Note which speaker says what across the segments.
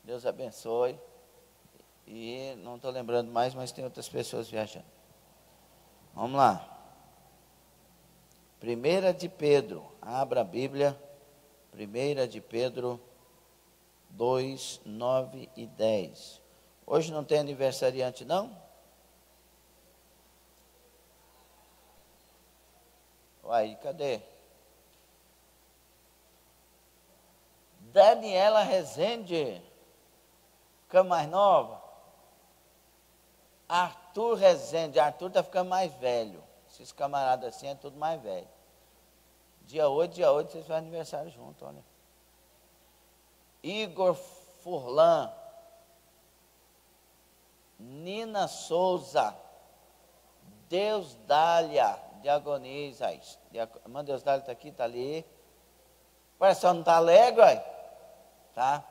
Speaker 1: Deus abençoe. E não estou lembrando mais, mas tem outras pessoas viajando. Vamos lá. 1 de Pedro, abra a Bíblia. 1 de Pedro 2, 9 e 10. Hoje não tem aniversariante, não? Uai, cadê? Daniela Rezende, fica mais nova. Arthur Rezende, Arthur está ficando mais velho. Esses camaradas assim é tudo mais velho. Dia 8, vocês fazem aniversário junto, olha. Igor Furlan, Nina Souza, Deus Dália, diagoniza. Irmã Deus Dália está aqui, está ali. Parece que só não está alegre, olha. Tá?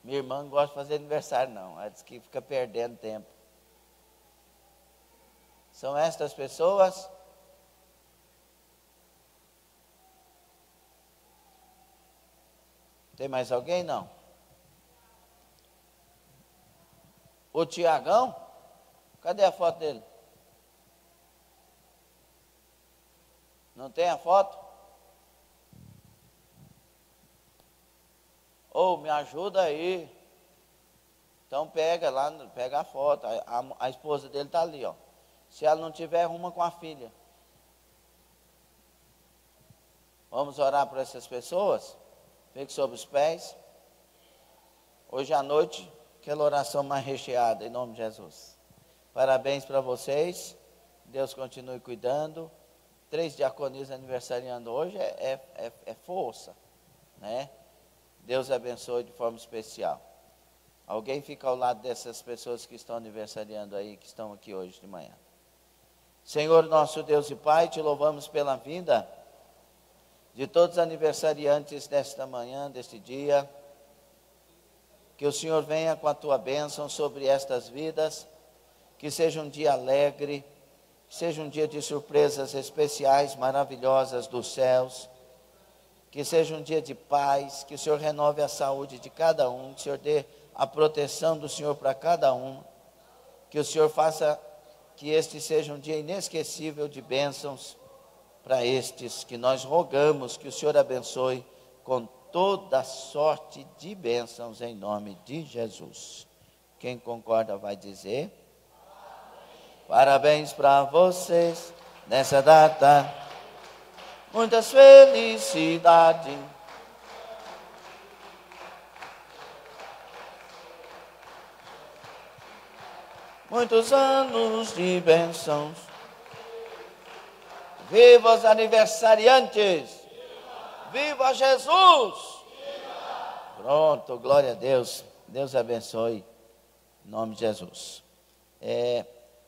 Speaker 1: Minha irmã não gosta de fazer aniversário, não. Ela diz que fica perdendo tempo. São estas pessoas. Tem mais alguém? Não. O Tiagão? Cadê a foto dele? Não tem a foto? Ô, me ajuda aí. Então pega lá, pega a foto. A esposa dele está ali, ó. Se ela não tiver, arruma com a filha. Vamos orar por essas pessoas? Fique sobre os pés. Hoje à noite, aquela oração mais recheada, em nome de Jesus. Parabéns para vocês. Deus continue cuidando. 3 diaconias aniversariando hoje é força, né? Deus abençoe de forma especial. Alguém fica ao lado dessas pessoas que estão aniversariando aí, que estão aqui hoje de manhã. Senhor nosso Deus e Pai, te louvamos pela vida de todos os aniversariantes desta manhã, deste dia. Que o Senhor venha com a tua bênção sobre estas vidas, que seja um dia alegre, que seja um dia de surpresas especiais, maravilhosas dos céus, que seja um dia de paz, que o Senhor renove a saúde de cada um, que o Senhor dê a proteção do Senhor para cada um, que o Senhor faça que este seja um dia inesquecível de bênçãos para estes, que nós rogamos que o Senhor abençoe com toda sorte de bênçãos em nome de Jesus. Quem concorda vai dizer: parabéns para vocês nessa data, muitas felicidades. Muitos anos de bênçãos. Viva os aniversariantes! Viva Jesus! Viva! Pronto, glória a Deus. Deus abençoe. Em nome de Jesus.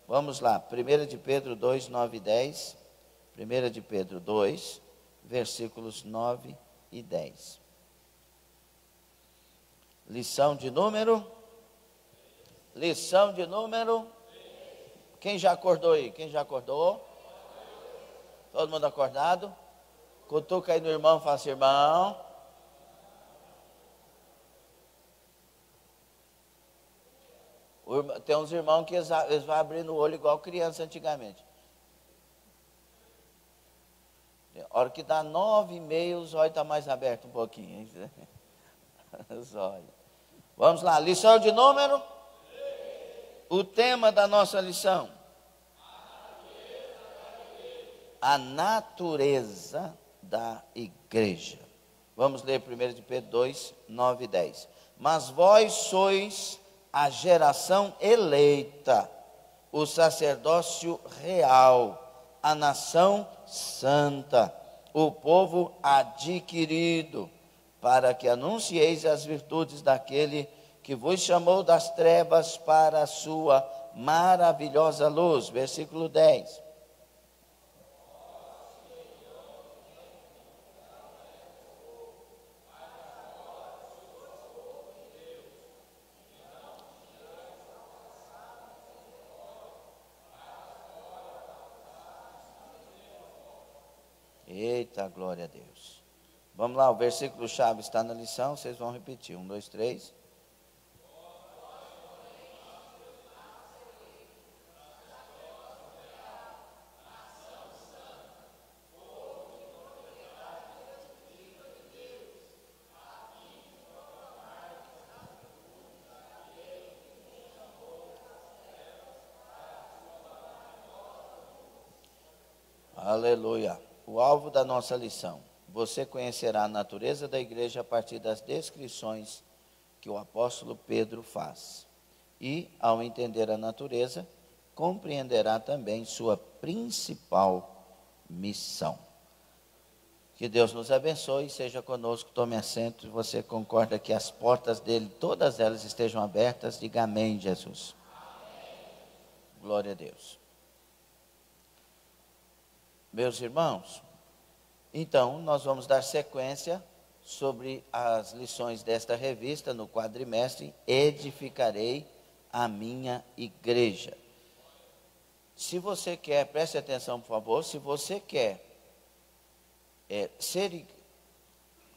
Speaker 1: Vamos lá, 1 de Pedro 2, 9 e 10. 1 de Pedro 2, versículos 9 e 10. Lição de número? Quem já acordou aí? Quem já acordou? Todo mundo acordado? Cutuca aí no irmão e fala assim: irmão. Tem uns irmãos que eles vão abrindo o olho igual criança antigamente. A hora que dá 9h30, os olhos estão mais abertos um pouquinho. Os olhos. Vamos lá, lição de número? O tema da nossa lição: a natureza da igreja. Vamos ler 1 de Pedro 2, 9 e 10. Mas vós sois a geração eleita, o sacerdócio real, a nação santa, o povo adquirido, para que anuncieis as virtudes daquele que vos chamou das trevas para a sua maravilhosa luz. Versículo 10. Eita, glória a Deus. Vamos lá, o versículo chave está na lição, vocês vão repetir. 1, 2, 3. Aleluia. O alvo da nossa lição. Você conhecerá a natureza da igreja a partir das descrições que o apóstolo Pedro faz. E, ao entender a natureza, compreenderá também sua principal missão. Que Deus nos abençoe e seja conosco. Tome assento. Você concorda que as portas dele, todas elas estejam abertas? Diga amém, Jesus. Glória a Deus. Meus irmãos, então nós vamos dar sequência sobre as lições desta revista no quadrimestre Edificarei a minha igreja. Se você quer, preste atenção por favor, se você quer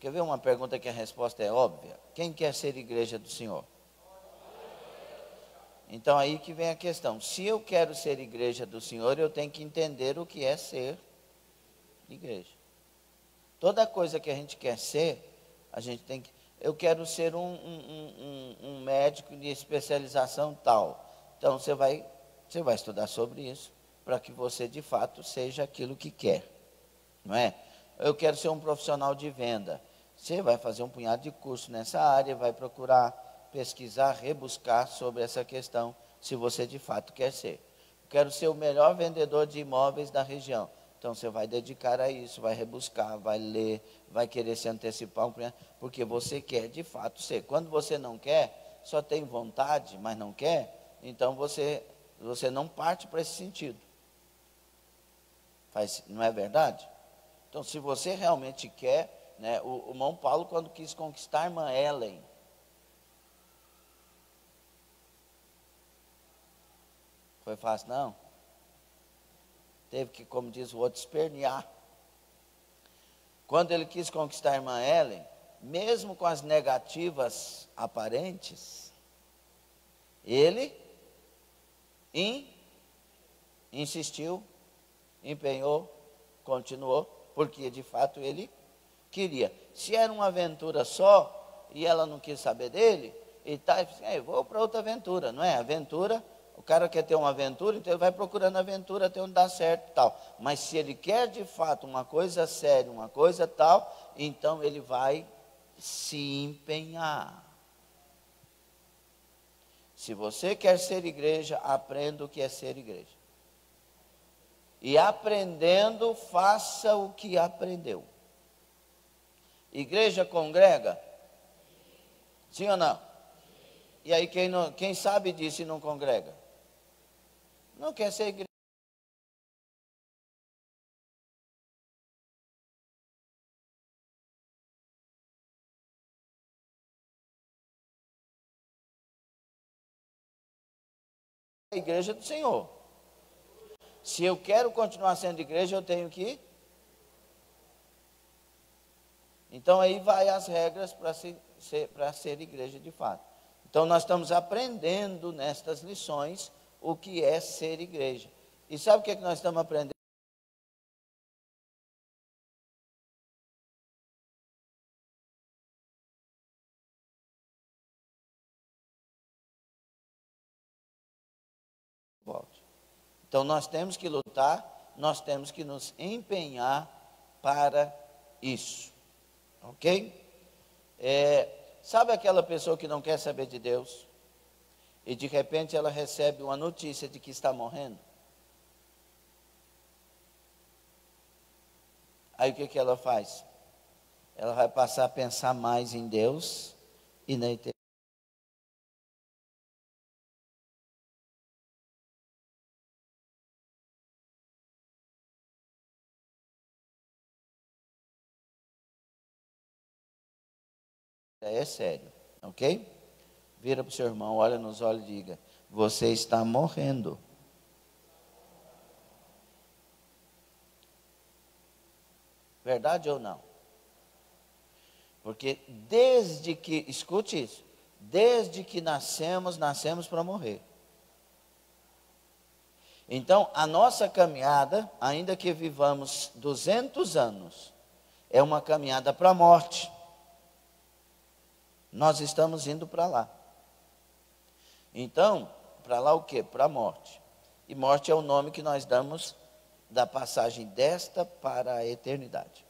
Speaker 1: quer ver uma pergunta que a resposta é óbvia? Quem quer ser igreja do Senhor? Então aí que vem a questão. Se eu quero ser igreja do Senhor, eu tenho que entender o que é ser igreja. Toda coisa que a gente quer ser, a gente tem que... Eu quero ser um médico de especialização tal. Então você vai estudar sobre isso, para que você de fato seja aquilo que quer. Não é? Eu quero ser um profissional de venda. Você vai fazer um punhado de curso nessa área, vai procurar pesquisar, rebuscar sobre essa questão, se você de fato quer ser. Eu quero ser o melhor vendedor de imóveis da região. Então você vai dedicar a isso, vai rebuscar, vai ler, vai querer se antecipar, porque você quer de fato ser. Quando você não quer, só tem vontade, mas não quer, então você não parte para esse sentido. Não é verdade? Então, se você realmente quer, né, o irmão Paulo, quando quis conquistar a irmã Ellen, foi fácil, não? Teve que, como diz o outro, espernear. Quando ele quis conquistar a irmã Ellen, mesmo com as negativas aparentes, ele insistiu, empenhou, continuou, porque de fato ele queria. Se era uma aventura só, e ela não quis saber dele, e tá, eu vou para outra aventura, não é? Aventura, o cara quer ter uma aventura, então ele vai procurando aventura até onde dá certo e tal. Mas se ele quer de fato uma coisa séria, uma coisa tal, então ele vai se empenhar. Se você quer ser igreja, aprenda o que é ser igreja. E aprendendo, faça o que aprendeu. Igreja congrega? Sim ou não? E aí quem sabe disso e não congrega? Não quer ser igreja. A igreja do Senhor. Se eu quero continuar sendo igreja, eu tenho que... Então aí vai as regras para ser igreja de fato. Então nós estamos aprendendo nestas lições o que é ser igreja. E sabe o que nós estamos aprendendo? Então nós temos que lutar, nós temos que nos empenhar para isso. Ok? Sabe aquela pessoa que não quer saber de Deus? E de repente ela recebe uma notícia de que está morrendo? Aí o que ela faz? Ela vai passar a pensar mais em Deus e na eternidade. É sério, ok? Vira para o seu irmão, olha nos olhos e diga: você está morrendo. Verdade ou não? Porque escute isso, desde que nascemos para morrer. Então, a nossa caminhada, ainda que vivamos 200 anos, é uma caminhada para a morte. Nós estamos indo para lá. Então, para lá o quê? Para a morte. E morte é o nome que nós damos da passagem desta para a eternidade.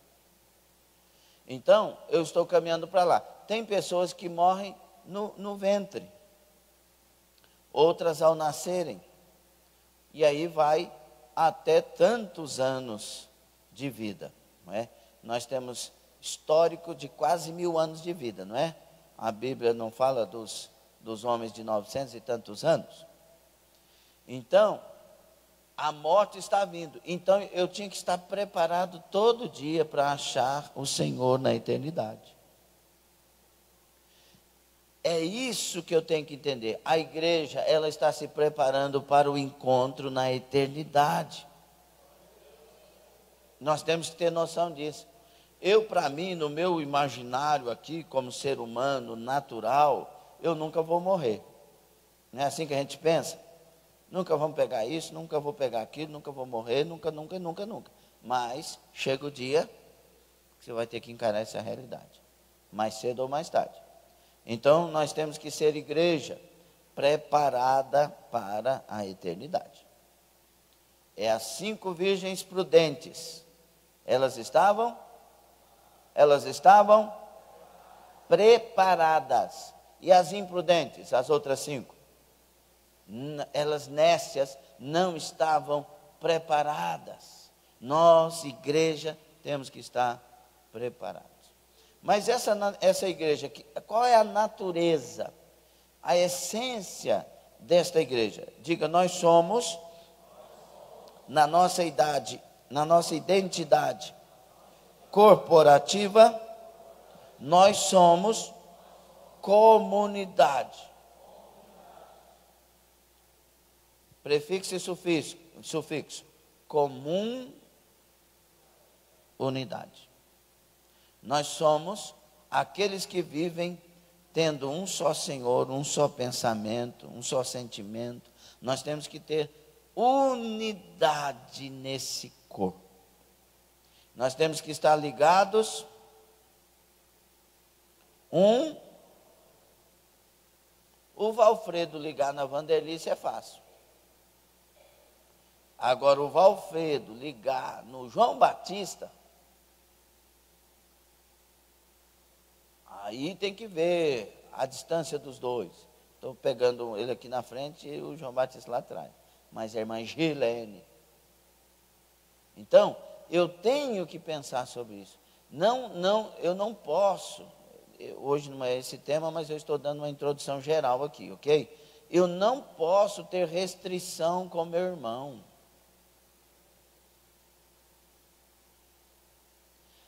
Speaker 1: Então, eu estou caminhando para lá. Tem pessoas que morrem no ventre, outras ao nascerem, e aí vai até tantos anos de vida, não é? Nós temos histórico de quase 1000 anos de vida, não é? A Bíblia não fala dos homens de 900 e tantos anos. Então, a morte está vindo. Então, eu tinha que estar preparado todo dia para achar o Senhor na eternidade. É isso que eu tenho que entender. A igreja, ela está se preparando para o encontro na eternidade. Nós temos que ter noção disso. Para mim, no meu imaginário aqui, como ser humano natural, eu nunca vou morrer. Não é assim que a gente pensa? Nunca vamos pegar isso, nunca vou pegar aquilo, nunca vou morrer, nunca. Mas chega o dia que você vai ter que encarar essa realidade, mais cedo ou mais tarde. Então, nós temos que ser igreja preparada para a eternidade. É as 5 virgens prudentes. Elas estavam preparadas. E as imprudentes, as outras 5? Elas nécias não estavam preparadas. Nós, igreja, temos que estar preparados. Mas essa igreja, qual é a natureza, a essência desta igreja? Diga, nós somos, na nossa identidade corporativa, nós somos comunidade. Prefixo e sufixo. Comum, unidade. Nós somos aqueles que vivem tendo um só Senhor, um só pensamento, um só sentimento. Nós temos que ter unidade nesse corpo. Nós temos que estar ligados. O Valfredo ligar na Vanderlice é fácil. Agora, o Valfredo ligar no João Batista, aí tem que ver a distância dos dois. Estou pegando ele aqui na frente e o João Batista lá atrás. Mas a irmã Gilene. Então, eu tenho que pensar sobre isso. Eu não posso. Hoje não é esse tema, mas eu estou dando uma introdução geral aqui, ok? Eu não posso ter restrição com meu irmão.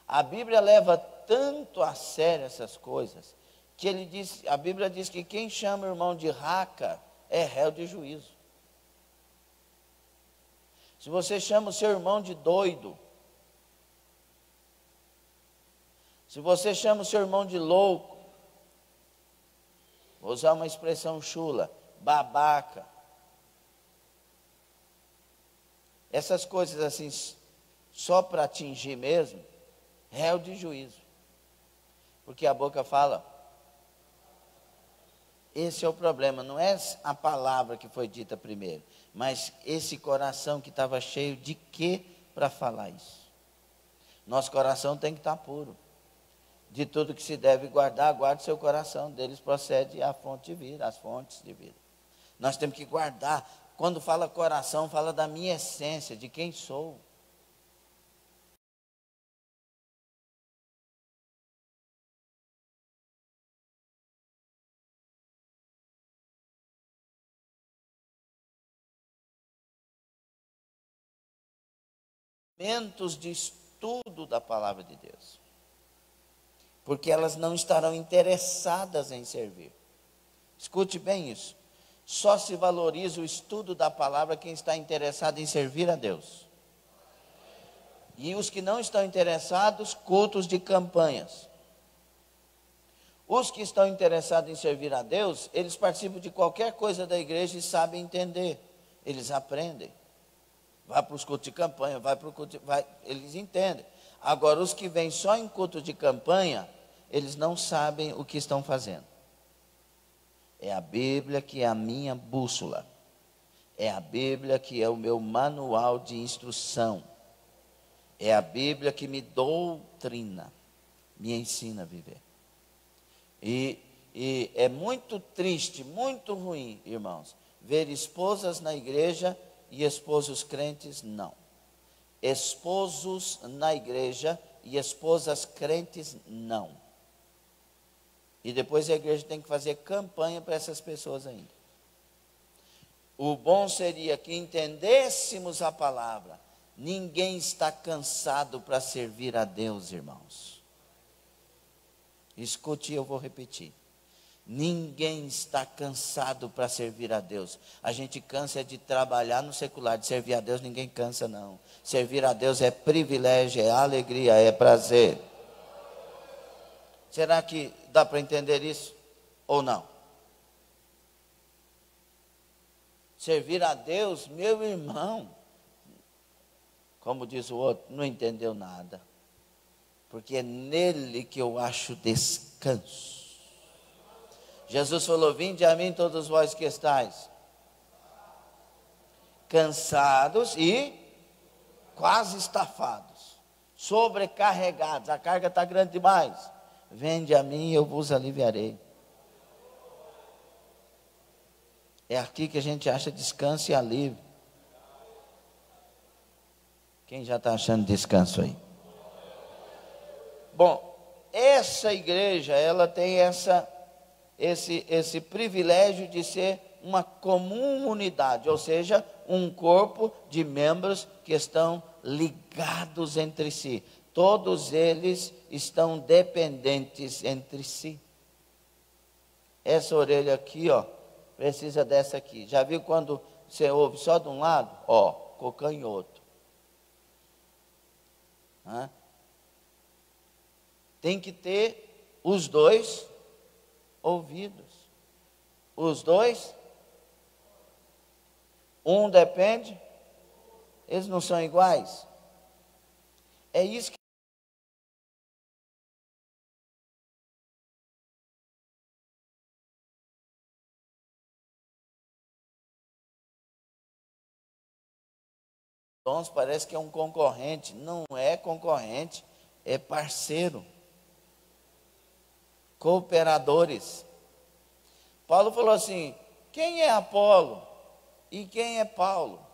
Speaker 1: A Bíblia leva tanto a sério essas coisas, que a Bíblia diz que quem chama o irmão de raca é réu de juízo. Se você chama o seu irmão de doido, se você chama o seu irmão de louco, vou usar uma expressão chula, babaca, essas coisas assim, só para atingir mesmo, réu de juízo. Porque a boca fala. Esse é o problema, não é a palavra que foi dita primeiro, mas esse coração que estava cheio de quê para falar isso? Nosso coração tem que estar puro. De tudo que se deve guardar, guarde seu coração, deles procede a fonte de vida, as fontes de vida. Nós temos que guardar. Quando fala coração, fala da minha essência, de quem sou. Momentos de estudo da palavra de Deus, porque elas não estarão interessadas em servir. Escute bem isso. Só se valoriza o estudo da palavra quem está interessado em servir a Deus. E os que não estão interessados, cultos de campanhas. Os que estão interessados em servir a Deus, eles participam de qualquer coisa da igreja e sabem entender. Eles aprendem. Vai para os cultos de campanha, eles entendem. Agora, os que vêm só em culto de campanha, eles não sabem o que estão fazendo. É a Bíblia que é a minha bússola. É a Bíblia que é o meu manual de instrução. É a Bíblia que me doutrina, me ensina a viver. E é muito triste, muito ruim, irmãos, ver esposas na igreja e esposos crentes não. Esposos na igreja e esposas crentes não. E depois a igreja tem que fazer campanha para essas pessoas ainda. O bom seria que entendêssemos a palavra. Ninguém está cansado para servir a Deus, irmãos. Escute, eu vou repetir. Ninguém está cansado para servir a Deus. A gente cansa de trabalhar no secular, de servir a Deus ninguém cansa não. Servir a Deus é privilégio, é alegria, é prazer. Será que dá para entender isso ou não? Servir a Deus, meu irmão, como diz o outro, não entendeu nada. Porque é nele que eu acho descanso. Jesus falou, vinde a mim todos vós que estáis cansados e quase estafados, sobrecarregados, a carga está grande demais. Vinde a mim e eu vos aliviarei. É aqui que a gente acha descanso e alívio. Quem já está achando descanso aí? Bom, essa igreja, ela tem esse privilégio de ser uma comum unidade, ou seja, um corpo de membros que estão ligados entre si. Todos eles estão dependentes entre si. Essa orelha aqui, ó, precisa dessa aqui. Já viu quando você ouve só de um lado? Ó, cocanhoto. Tem que ter os dois ouvidos. Os dois. Um depende. Eles não são iguais. É isso que dons parece que é um concorrente. Não é concorrente, é parceiro. Cooperadores. Paulo falou assim, quem é Apolo? E quem é Paulo?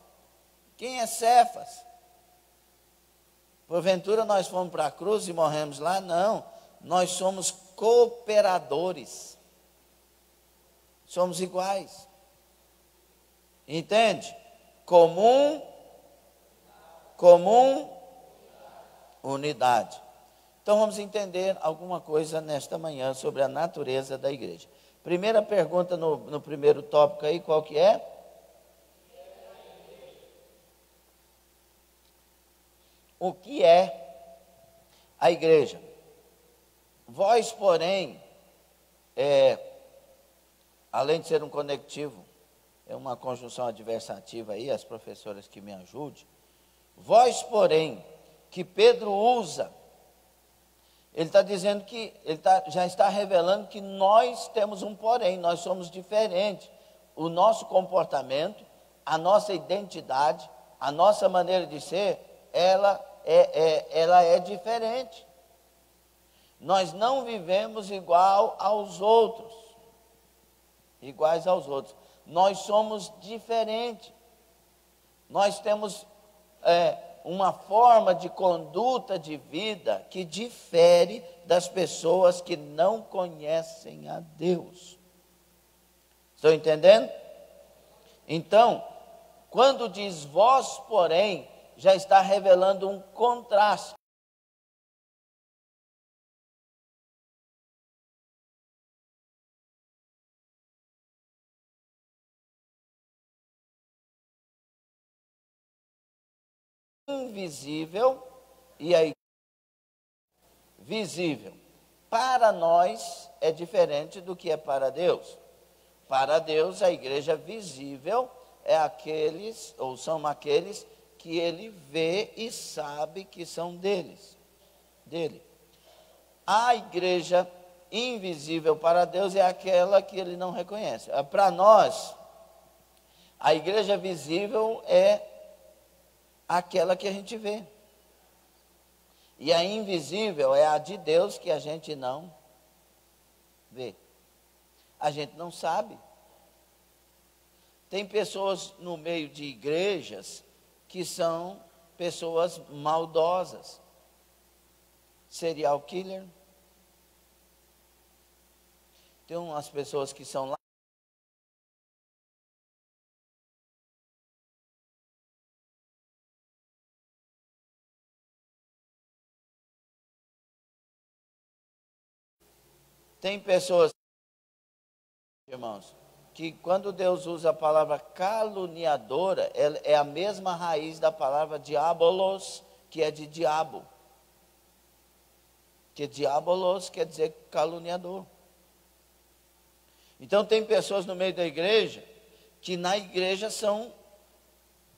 Speaker 1: Quem é Cefas? Porventura nós fomos para a cruz e morremos lá? Não, nós somos cooperadores. Somos iguais. Entende? Comum, unidade. Então vamos entender alguma coisa nesta manhã sobre a natureza da igreja. Primeira pergunta no primeiro tópico aí, qual que é? O que é a igreja? Vós, porém, além de ser um conectivo, é uma conjunção adversativa aí, as professoras que me ajudem. Vós, porém, que Pedro usa, ele está dizendo que, já está revelando que nós temos um porém, nós somos diferentes. O nosso comportamento, a nossa identidade, a nossa maneira de ser, ela é diferente. Nós não vivemos iguais aos outros. Nós somos diferentes. Nós temos uma forma de conduta de vida que difere das pessoas que não conhecem a Deus. Estão entendendo? Então, quando diz vós, porém, já está revelando um contraste. Invisível e aí visível. Para nós é diferente do que é para Deus. Para Deus, a igreja visível é aqueles, ou são aqueles que ele vê e sabe que são dele. A igreja invisível para Deus é aquela que ele não reconhece. Para nós, A igreja visível é aquela que a gente vê. E a invisível é a de Deus que a gente não vê. A gente não sabe. Tem pessoas no meio de igrejas que são pessoas maldosas. Serial killer. Tem umas pessoas que são lá. Tem pessoas, irmãos, que quando Deus usa a palavra caluniadora, é a mesma raiz da palavra diabolos, que é de diabo. Que diabolos quer dizer caluniador. Então tem pessoas no meio da igreja, que na igreja são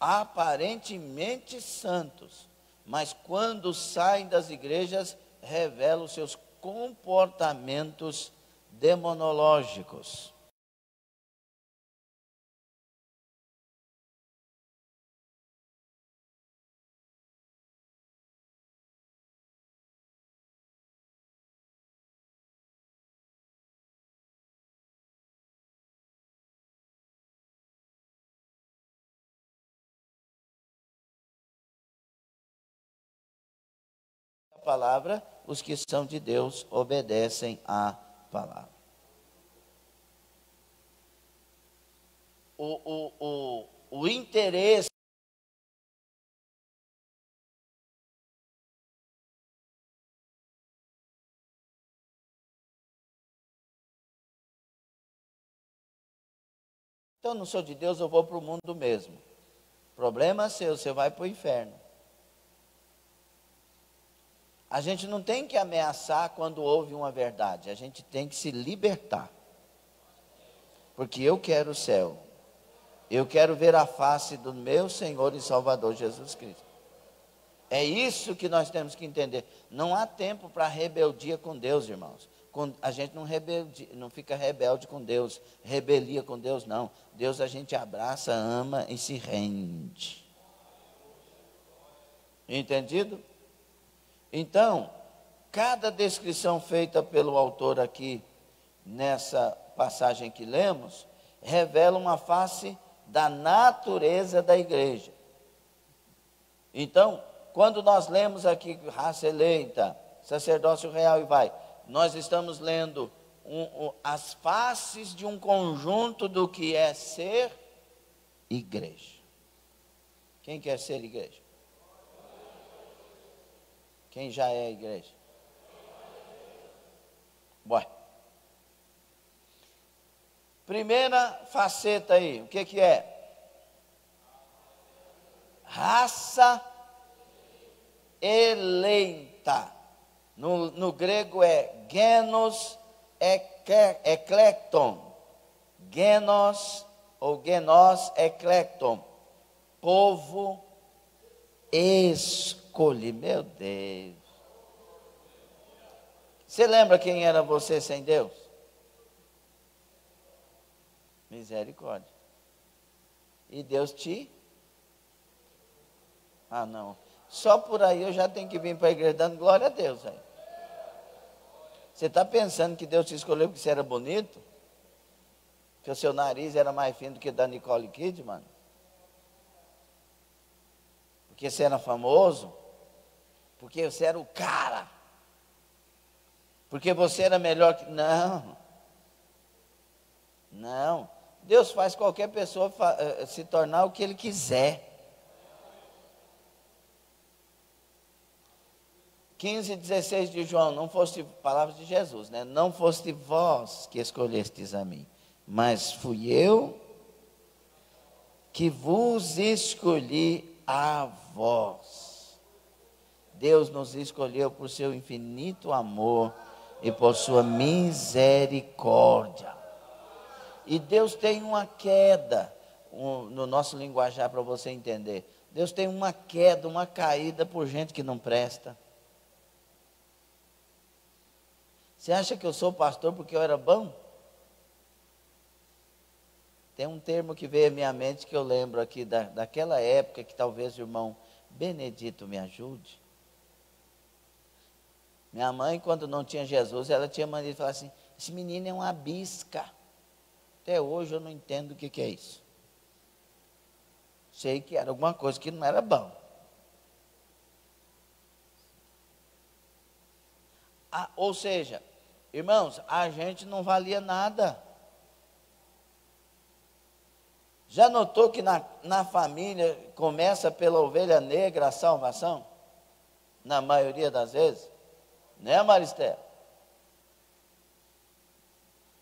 Speaker 1: aparentemente santos, mas quando saem das igrejas, revelam seus comportamentos demonológicos. A palavra, os que são de Deus obedecem à palavra. O interesse então, não sou de Deus, eu vou para o mundo mesmo. Problema seu, você vai para o inferno. A gente não tem que ameaçar quando houve uma verdade, a gente tem que se libertar. Porque eu quero o céu. Eu quero ver a face do meu Senhor e Salvador Jesus Cristo. É isso que nós temos que entender. Não há tempo para rebeldia com Deus, irmãos. A gente não fica rebelde com Deus, rebelia com Deus, não. Deus a gente abraça, ama e se rende. Entendido? Então, cada descrição feita pelo autor aqui, nessa passagem que lemos, revela uma face da natureza da igreja. Então, quando nós lemos aqui raça eleita, sacerdócio real e vai, nós estamos lendo as faces de um conjunto do que é ser igreja. Quem quer ser igreja? Quem já é igreja? Bom. Primeira faceta aí, o que é? Raça eleita. No grego é genos eklekton. Genos ou genos eklekton. Povo escolhido. Meu Deus. Você lembra quem era você sem Deus? Misericórdia. E Deus te... Ah, não. Só por aí eu já tenho que vir para a igreja dando glória a Deus. Aí. Você está pensando que Deus te escolheu porque você era bonito? Que o seu nariz era mais fino do que da Nicole Kidman? Porque você era famoso? Porque você era o cara? Porque você era melhor que... Não. Não. Deus faz qualquer pessoa se tornar o que Ele quiser. 15:16 de João, não foste, palavras de Jesus, né? Não foste vós que escolhestes a mim, mas fui eu que vos escolhi a vós. Deus nos escolheu por seu infinito amor e por sua misericórdia. E Deus tem uma queda, no nosso linguajar para você entender. Deus tem uma queda, uma caída por gente que não presta. Você acha que eu sou pastor porque eu era bom? Tem um termo que veio à minha mente que eu lembro aqui daquela época, que talvez o irmão Benedito me ajude. Minha mãe, quando não tinha Jesus, ela tinha mania de falar assim: esse menino é uma bisca. Até hoje eu não entendo o que é isso. Sei que era alguma coisa que não era bom. Ou seja, irmãos, a gente não valia nada. Já notou que na família começa pela ovelha negra a salvação? Na maioria das vezes. Né, Maristela?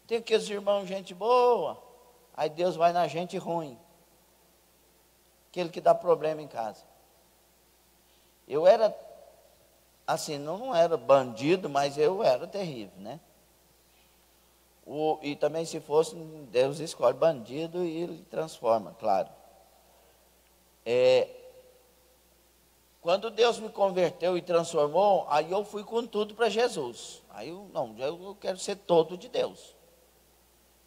Speaker 1: Tem aqueles irmãos, gente boa. Aí Deus vai na gente ruim. Aquele que dá problema em casa. Eu era, assim, não era bandido, mas eu era terrível, né? E também se fosse, Deus escolhe bandido e ele transforma, claro. Quando Deus me converteu e transformou, aí eu fui com tudo para Jesus. Aí eu quero ser todo de Deus.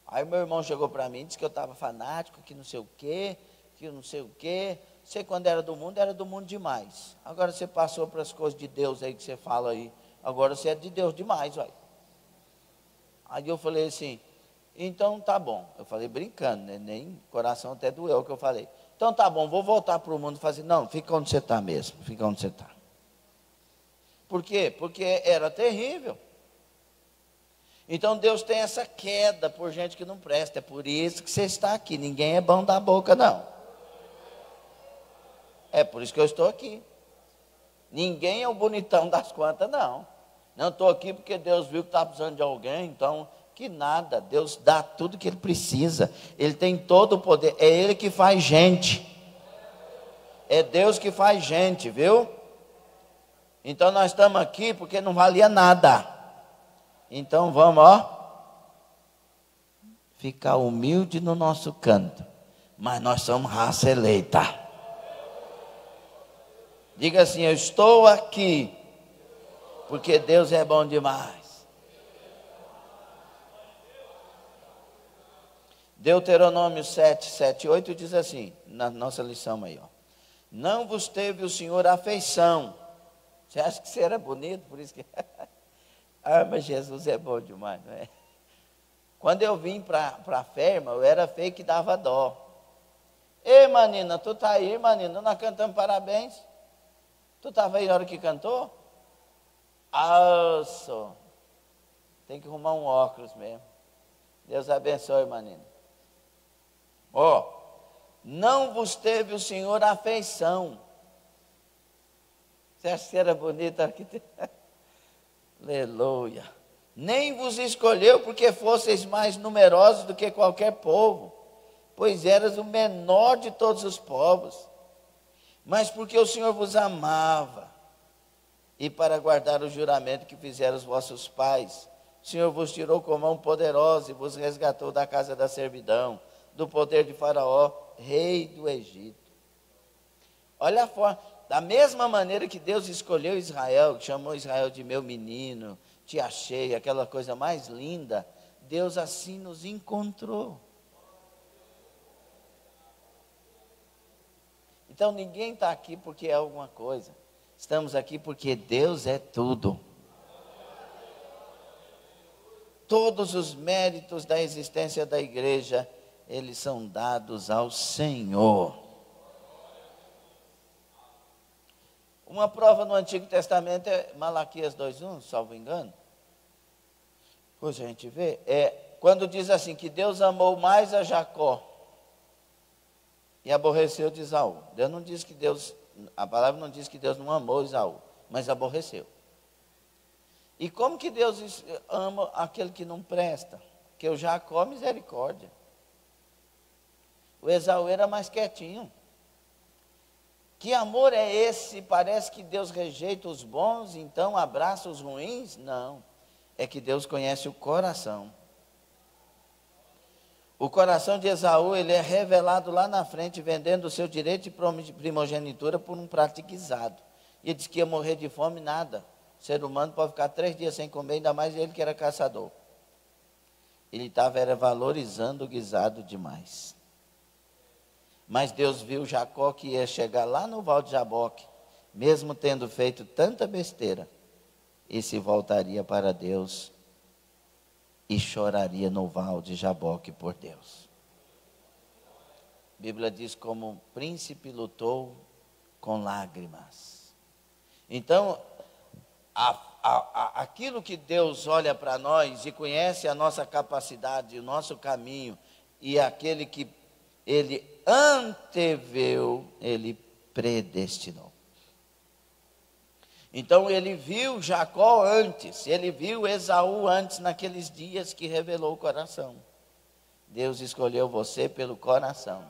Speaker 1: Aí meu irmão chegou para mim e disse que eu estava fanático, que não sei o quê, que não sei o quê. Você quando era do mundo demais. Agora você passou para as coisas de Deus aí que você fala aí. Agora você é de Deus demais, vai. Aí eu falei assim, então tá bom. Eu falei brincando, né? Nem o coração até doeu o que eu falei. Então tá bom, vou voltar para o mundo e fazer. Não, fica onde você está mesmo, fica onde você está. Por quê? Porque era terrível. Então Deus tem essa queda por gente que não presta. É por isso que você está aqui. Ninguém é bom da boca, não. É por isso que eu estou aqui. Ninguém é o bonitão das contas, não. Não estou aqui porque Deus viu que está precisando de alguém, então, que nada. Deus dá tudo que Ele precisa. Ele tem todo o poder. É Ele que faz gente. É Deus que faz gente, viu? Então nós estamos aqui porque não valia nada. Então vamos, ficar humilde no nosso canto. Mas nós somos raça eleita. Diga assim, eu estou aqui porque Deus é bom demais. Deuteronômio 7, 7, 8 diz assim, na nossa lição aí, não vos teve o Senhor afeição. Você acha que você era bonito? Por isso que... mas Jesus é bom demais, não é? Quando eu vim para a ferma, eu era feio que dava dó. Ei, manina, tu tá aí, manina, nós cantamos parabéns. Tu estava aí na hora que cantou? Só. Tem que arrumar um óculos mesmo. Deus abençoe, manina. Não vos teve o Senhor afeição. Você acha que era bonita? Aleluia. Nem vos escolheu porque fosseis mais numerosos do que qualquer povo, pois eras o menor de todos os povos. Mas porque o Senhor vos amava, e para guardar o juramento que fizeram os vossos pais, o Senhor vos tirou com mão poderosa e vos resgatou da casa da servidão, do poder de Faraó, rei do Egito. Olha a forma, da mesma maneira que Deus escolheu Israel, que chamou Israel de meu menino, te achei, aquela coisa mais linda, Deus assim nos encontrou. Então ninguém está aqui porque é alguma coisa. Estamos aqui porque Deus é tudo. Todos os méritos da existência da igreja, eles são dados ao Senhor. Uma prova no Antigo Testamento é Malaquias 2:1, salvo engano. Pois a gente vê, quando diz assim que Deus amou mais a Jacó e aborreceu de Esaú. A palavra não diz que Deus não amou Esaú, mas aborreceu. E como que Deus ama aquele que não presta? Porque o Jacó, misericórdia. O Esaú era mais quietinho. Que amor é esse? Parece que Deus rejeita os bons, então abraça os ruins? Não. É que Deus conhece o coração. O coração de Esaú, ele é revelado lá na frente, vendendo o seu direito de primogenitura por um prato de guisado. E ele disse que ia morrer de fome, nada. O ser humano pode ficar 3 dias sem comer, ainda mais ele que era caçador. Ele estava valorizando o guisado demais. Mas Deus viu Jacó que ia chegar lá no Val de Jaboque, mesmo tendo feito tanta besteira, e se voltaria para Deus e choraria no Val de Jaboque por Deus. A Bíblia diz como o príncipe lutou com lágrimas. Então, aquilo que Deus olha para nós e conhece a nossa capacidade, o nosso caminho, e aquele que Ele anteveu, Ele predestinou. Então ele viu Jacó antes, ele viu Esaú antes, naqueles dias que revelou o coração. Deus escolheu você pelo coração.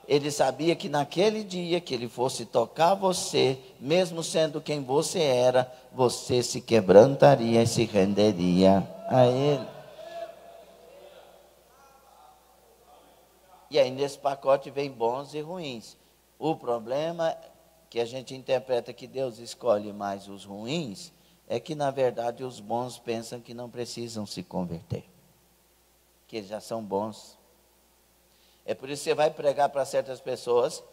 Speaker 1: Ele sabia que naquele dia que ele fosse tocar você, mesmo sendo quem você era, você se quebrantaria e se renderia a ele. E aí nesse pacote vem bons e ruins. O problema que a gente interpreta que Deus escolhe mais os ruins, é que na verdade os bons pensam que não precisam se converter, que eles já são bons. É por isso que você vai pregar para certas pessoas,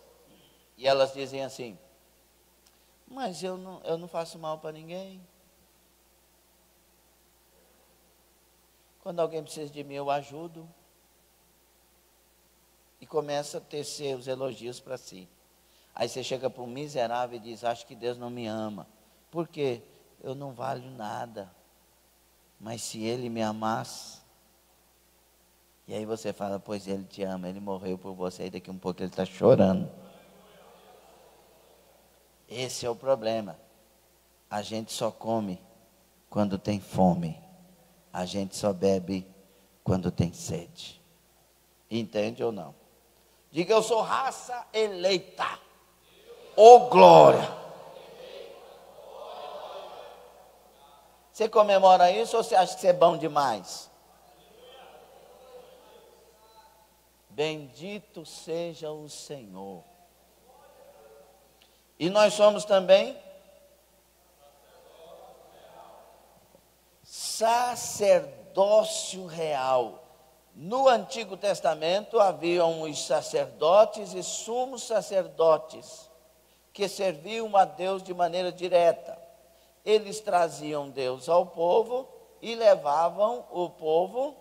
Speaker 1: e elas dizem assim, mas eu não faço mal para ninguém. Quando alguém precisa de mim, eu ajudo. E começa a tecer os elogios para si. Aí você chega para um miserável e diz, acho que Deus não me ama. Por quê? Eu não valho nada. Mas se Ele me amasse... E aí você fala, pois Ele te ama, Ele morreu por você, e daqui um pouco Ele está chorando. Esse é o problema. A gente só come quando tem fome. A gente só bebe quando tem sede. Entende ou não? Diga, eu sou raça eleita. Oh glória! Você comemora isso ou você acha que você é bom demais? Bendito seja o Senhor. E nós somos também sacerdócio real. No Antigo Testamento haviam os sacerdotes e sumos sacerdotes que serviam a Deus de maneira direta. Eles traziam Deus ao povo e levavam o povo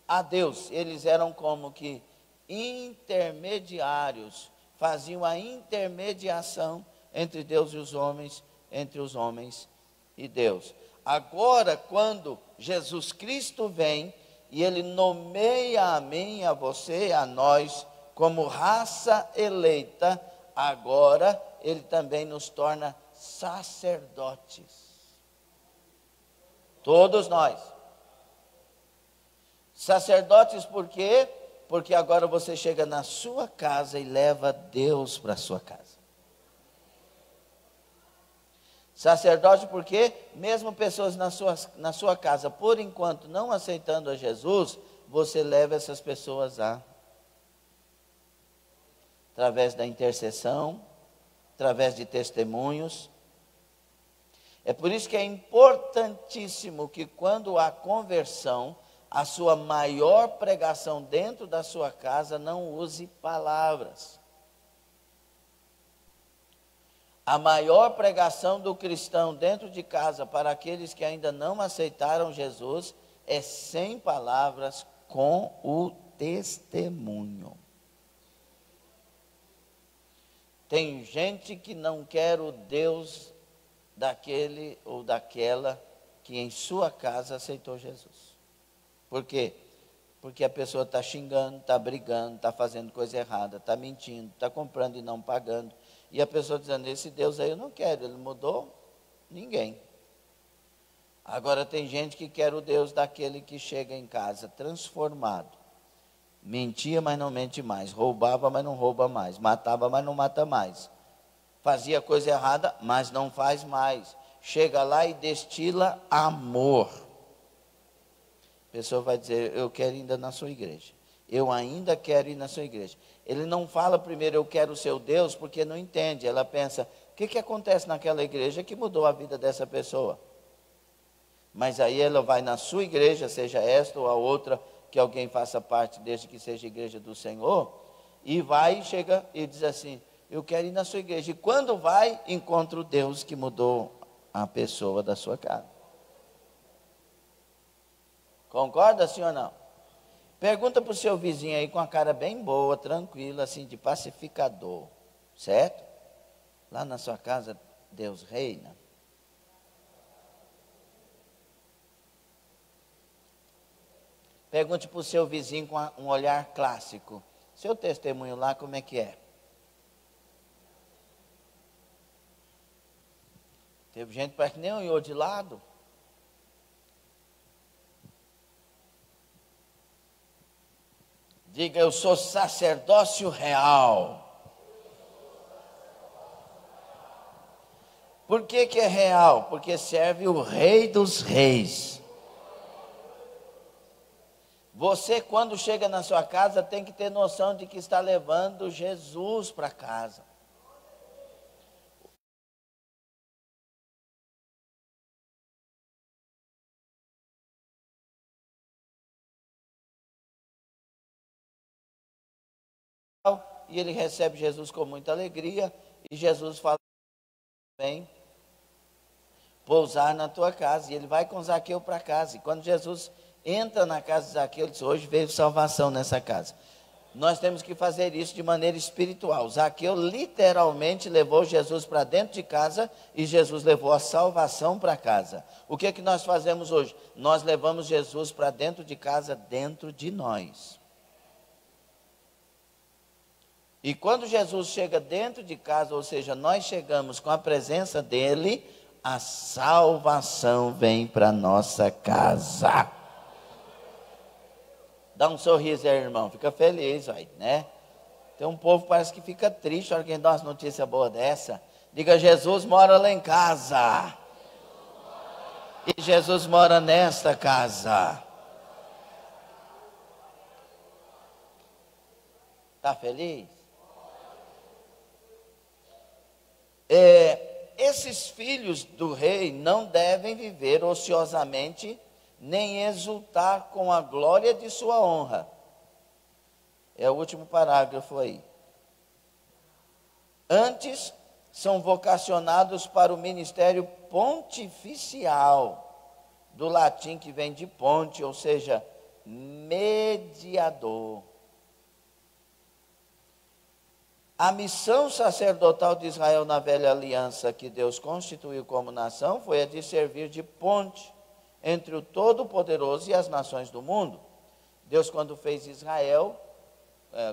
Speaker 1: a Deus. Eles eram como que intermediários, faziam a intermediação entre Deus e os homens, entre os homens e Deus. Agora, quando Jesus Cristo vem e Ele nomeia a mim, a você, a nós, como raça eleita, agora Ele também nos torna sacerdotes. Todos nós. Sacerdotes por quê? Porque agora você chega na sua casa e leva Deus para a sua casa. Sacerdote porque mesmo pessoas na sua casa, por enquanto não aceitando a Jesus, você leva essas pessoas através da intercessão, através de testemunhos. É por isso que é importantíssimo que quando há conversão, a sua maior pregação dentro da sua casa não use palavras. A maior pregação do cristão dentro de casa para aqueles que ainda não aceitaram Jesus é sem palavras, com o testemunho. Tem gente que não quer o Deus daquele ou daquela que em sua casa aceitou Jesus. Por quê? Porque a pessoa está xingando, está brigando, está fazendo coisa errada, está mentindo, está comprando e não pagando. E a pessoa dizendo, esse Deus aí eu não quero, ele mudou ninguém. Agora tem gente que quer o Deus daquele que chega em casa transformado. Mentia, mas não mente mais. Roubava, mas não rouba mais. Matava, mas não mata mais. Fazia coisa errada, mas não faz mais. Chega lá e destila amor. A pessoa vai dizer, eu quero ir ainda na sua igreja. Eu ainda quero ir na sua igreja. Ele não fala primeiro, eu quero o seu Deus, porque não entende. Ela pensa, o que acontece naquela igreja que mudou a vida dessa pessoa? Mas aí ela vai na sua igreja, seja esta ou a outra, que alguém faça parte, desde que seja igreja do Senhor, e vai e chega e diz assim, eu quero ir na sua igreja. E quando vai, encontra o Deus que mudou a pessoa da sua casa. Concorda, sim ou não? Pergunta para o seu vizinho aí com a cara bem boa, tranquila, assim, de pacificador. Certo? Lá na sua casa, Deus reina. Pergunte para o seu vizinho com um olhar clássico. Seu testemunho lá, como é que é? Teve gente que parece que nem olhou de lado. Diga, eu sou sacerdócio real. Por que é real? Porque serve o Rei dos Reis. Você, quando chega na sua casa, tem que ter noção de que está levando Jesus para casa. E ele recebe Jesus com muita alegria. E Jesus fala, vem pousar na tua casa. E ele vai com Zaqueu para casa. E quando Jesus entra na casa de Zaqueu, ele diz, hoje veio salvação nessa casa. Nós temos que fazer isso de maneira espiritual. Zaqueu literalmente levou Jesus para dentro de casa e Jesus levou a salvação para casa. O que é que nós fazemos hoje? Nós levamos Jesus para dentro de casa, dentro de nós. E quando Jesus chega dentro de casa, ou seja, nós chegamos com a presença dele, a salvação vem para nossa casa. Dá um sorriso aí, irmão, fica feliz, aí, né? Tem um povo que parece que fica triste na hora que dá uma notícia boa dessa. Diga, Jesus mora lá em casa. E Jesus mora nesta casa. Está feliz? Esses filhos do rei não devem viver ociosamente, nem exultar com a glória de sua honra. É o último parágrafo aí. Antes, são vocacionados para o ministério pontificial, do latim que vem de ponte, ou seja, mediador. A missão sacerdotal de Israel na velha aliança que Deus constituiu como nação foi a de servir de ponte entre o Todo-Poderoso e as nações do mundo. Deus, quando fez Israel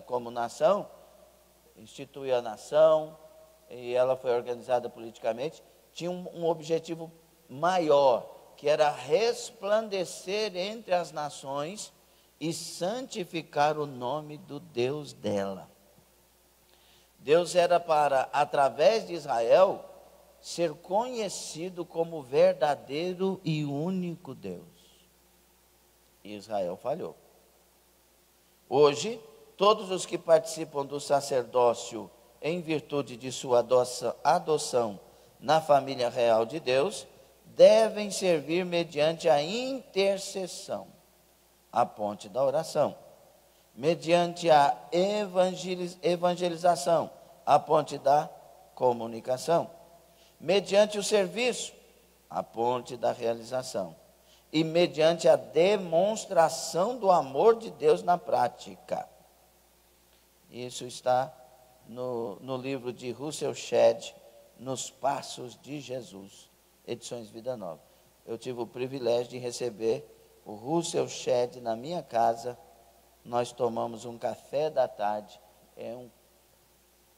Speaker 1: como nação, instituiu a nação e ela foi organizada politicamente, tinha um objetivo maior, que era resplandecer entre as nações e santificar o nome do Deus dela. Deus era para, através de Israel, ser conhecido como verdadeiro e único Deus. E Israel falhou. Hoje, todos os que participam do sacerdócio em virtude de sua adoção na família real de Deus, devem servir mediante a intercessão, a ponte da oração. Mediante a evangelização, a ponte da comunicação. Mediante o serviço, a ponte da realização. E mediante a demonstração do amor de Deus na prática. Isso está no livro de Russell Shedd, Nos Passos de Jesus, edições Vida Nova. Eu tive o privilégio de receber o Russell Shedd na minha casa. Nós tomamos um café da tarde, é um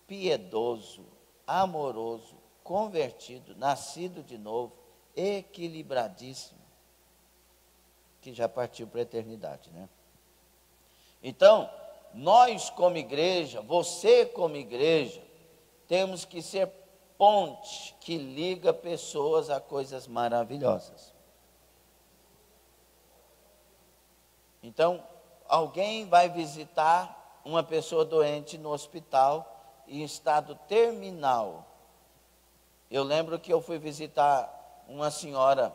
Speaker 1: piedoso, amoroso, convertido, nascido de novo, equilibradíssimo, que já partiu para a eternidade, né? Então, nós como igreja, você como igreja, temos que ser ponte que liga pessoas a coisas maravilhosas. Então, alguém vai visitar uma pessoa doente no hospital em estado terminal. Eu lembro que eu fui visitar uma senhora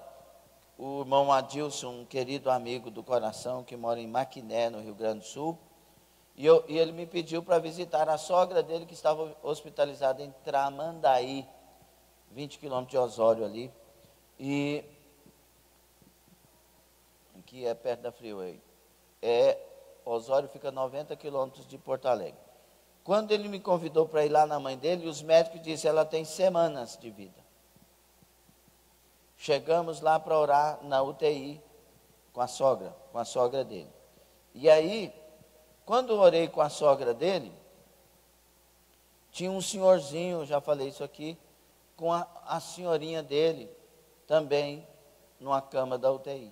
Speaker 1: o irmão Adilson, um querido amigo do coração, que mora em Maquiné, no Rio Grande do Sul, e ele me pediu para visitar a sogra dele, que estava hospitalizada em Tramandaí, 20 quilômetros de Osório ali, e que é perto da Freeway. Osório fica 90 quilômetros de Porto Alegre. Quando ele me convidou para ir lá na mãe dele, os médicos disseram, ela tem semanas de vida. Chegamos lá para orar na UTI com a sogra dele. E aí, quando eu orei com a sogra dele, tinha um senhorzinho, já falei isso aqui, com a senhorinha dele, também numa cama da UTI.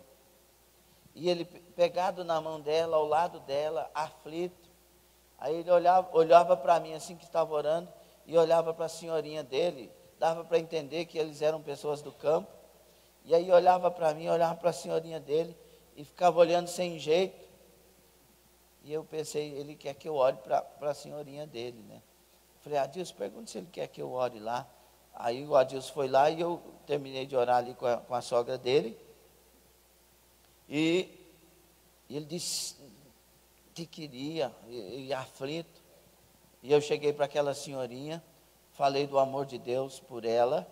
Speaker 1: E ele pegado na mão dela, ao lado dela, aflito. Aí ele olhava para mim assim que estava orando, e olhava para a senhorinha dele, dava para entender que eles eram pessoas do campo. E aí olhava para mim, olhava para a senhorinha dele, e ficava olhando sem jeito. E eu pensei, ele quer que eu ore para a senhorinha dele, né? Falei, Adilson, pergunta se ele quer que eu ore lá. Aí o Adilson foi lá e eu terminei de orar ali com a sogra dele. E ele disse que queria, e aflito. E eu cheguei para aquela senhorinha, falei do amor de Deus por ela.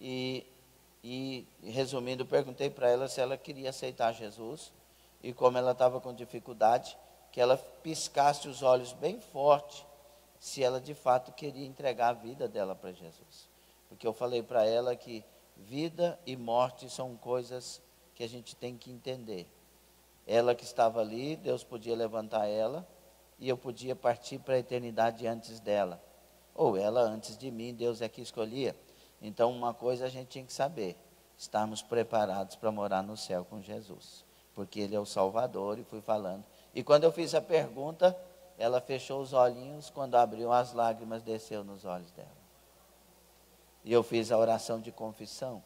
Speaker 1: E resumindo, perguntei para ela se ela queria aceitar Jesus. E como ela estava com dificuldade, que ela piscasse os olhos bem forte, se ela de fato queria entregar a vida dela para Jesus. Porque eu falei para ela que vida e morte são coisas que a gente tem que entender. Ela que estava ali, Deus podia levantar ela, e eu podia partir para a eternidade antes dela. Ou ela antes de mim, Deus é que escolhia. Então uma coisa a gente tinha que saber, estarmos preparados para morar no céu com Jesus. Porque Ele é o Salvador, e fui falando. E quando eu fiz a pergunta, ela fechou os olhinhos, quando abriu as lágrimas desceu nos olhos dela. E eu fiz a oração de confissão.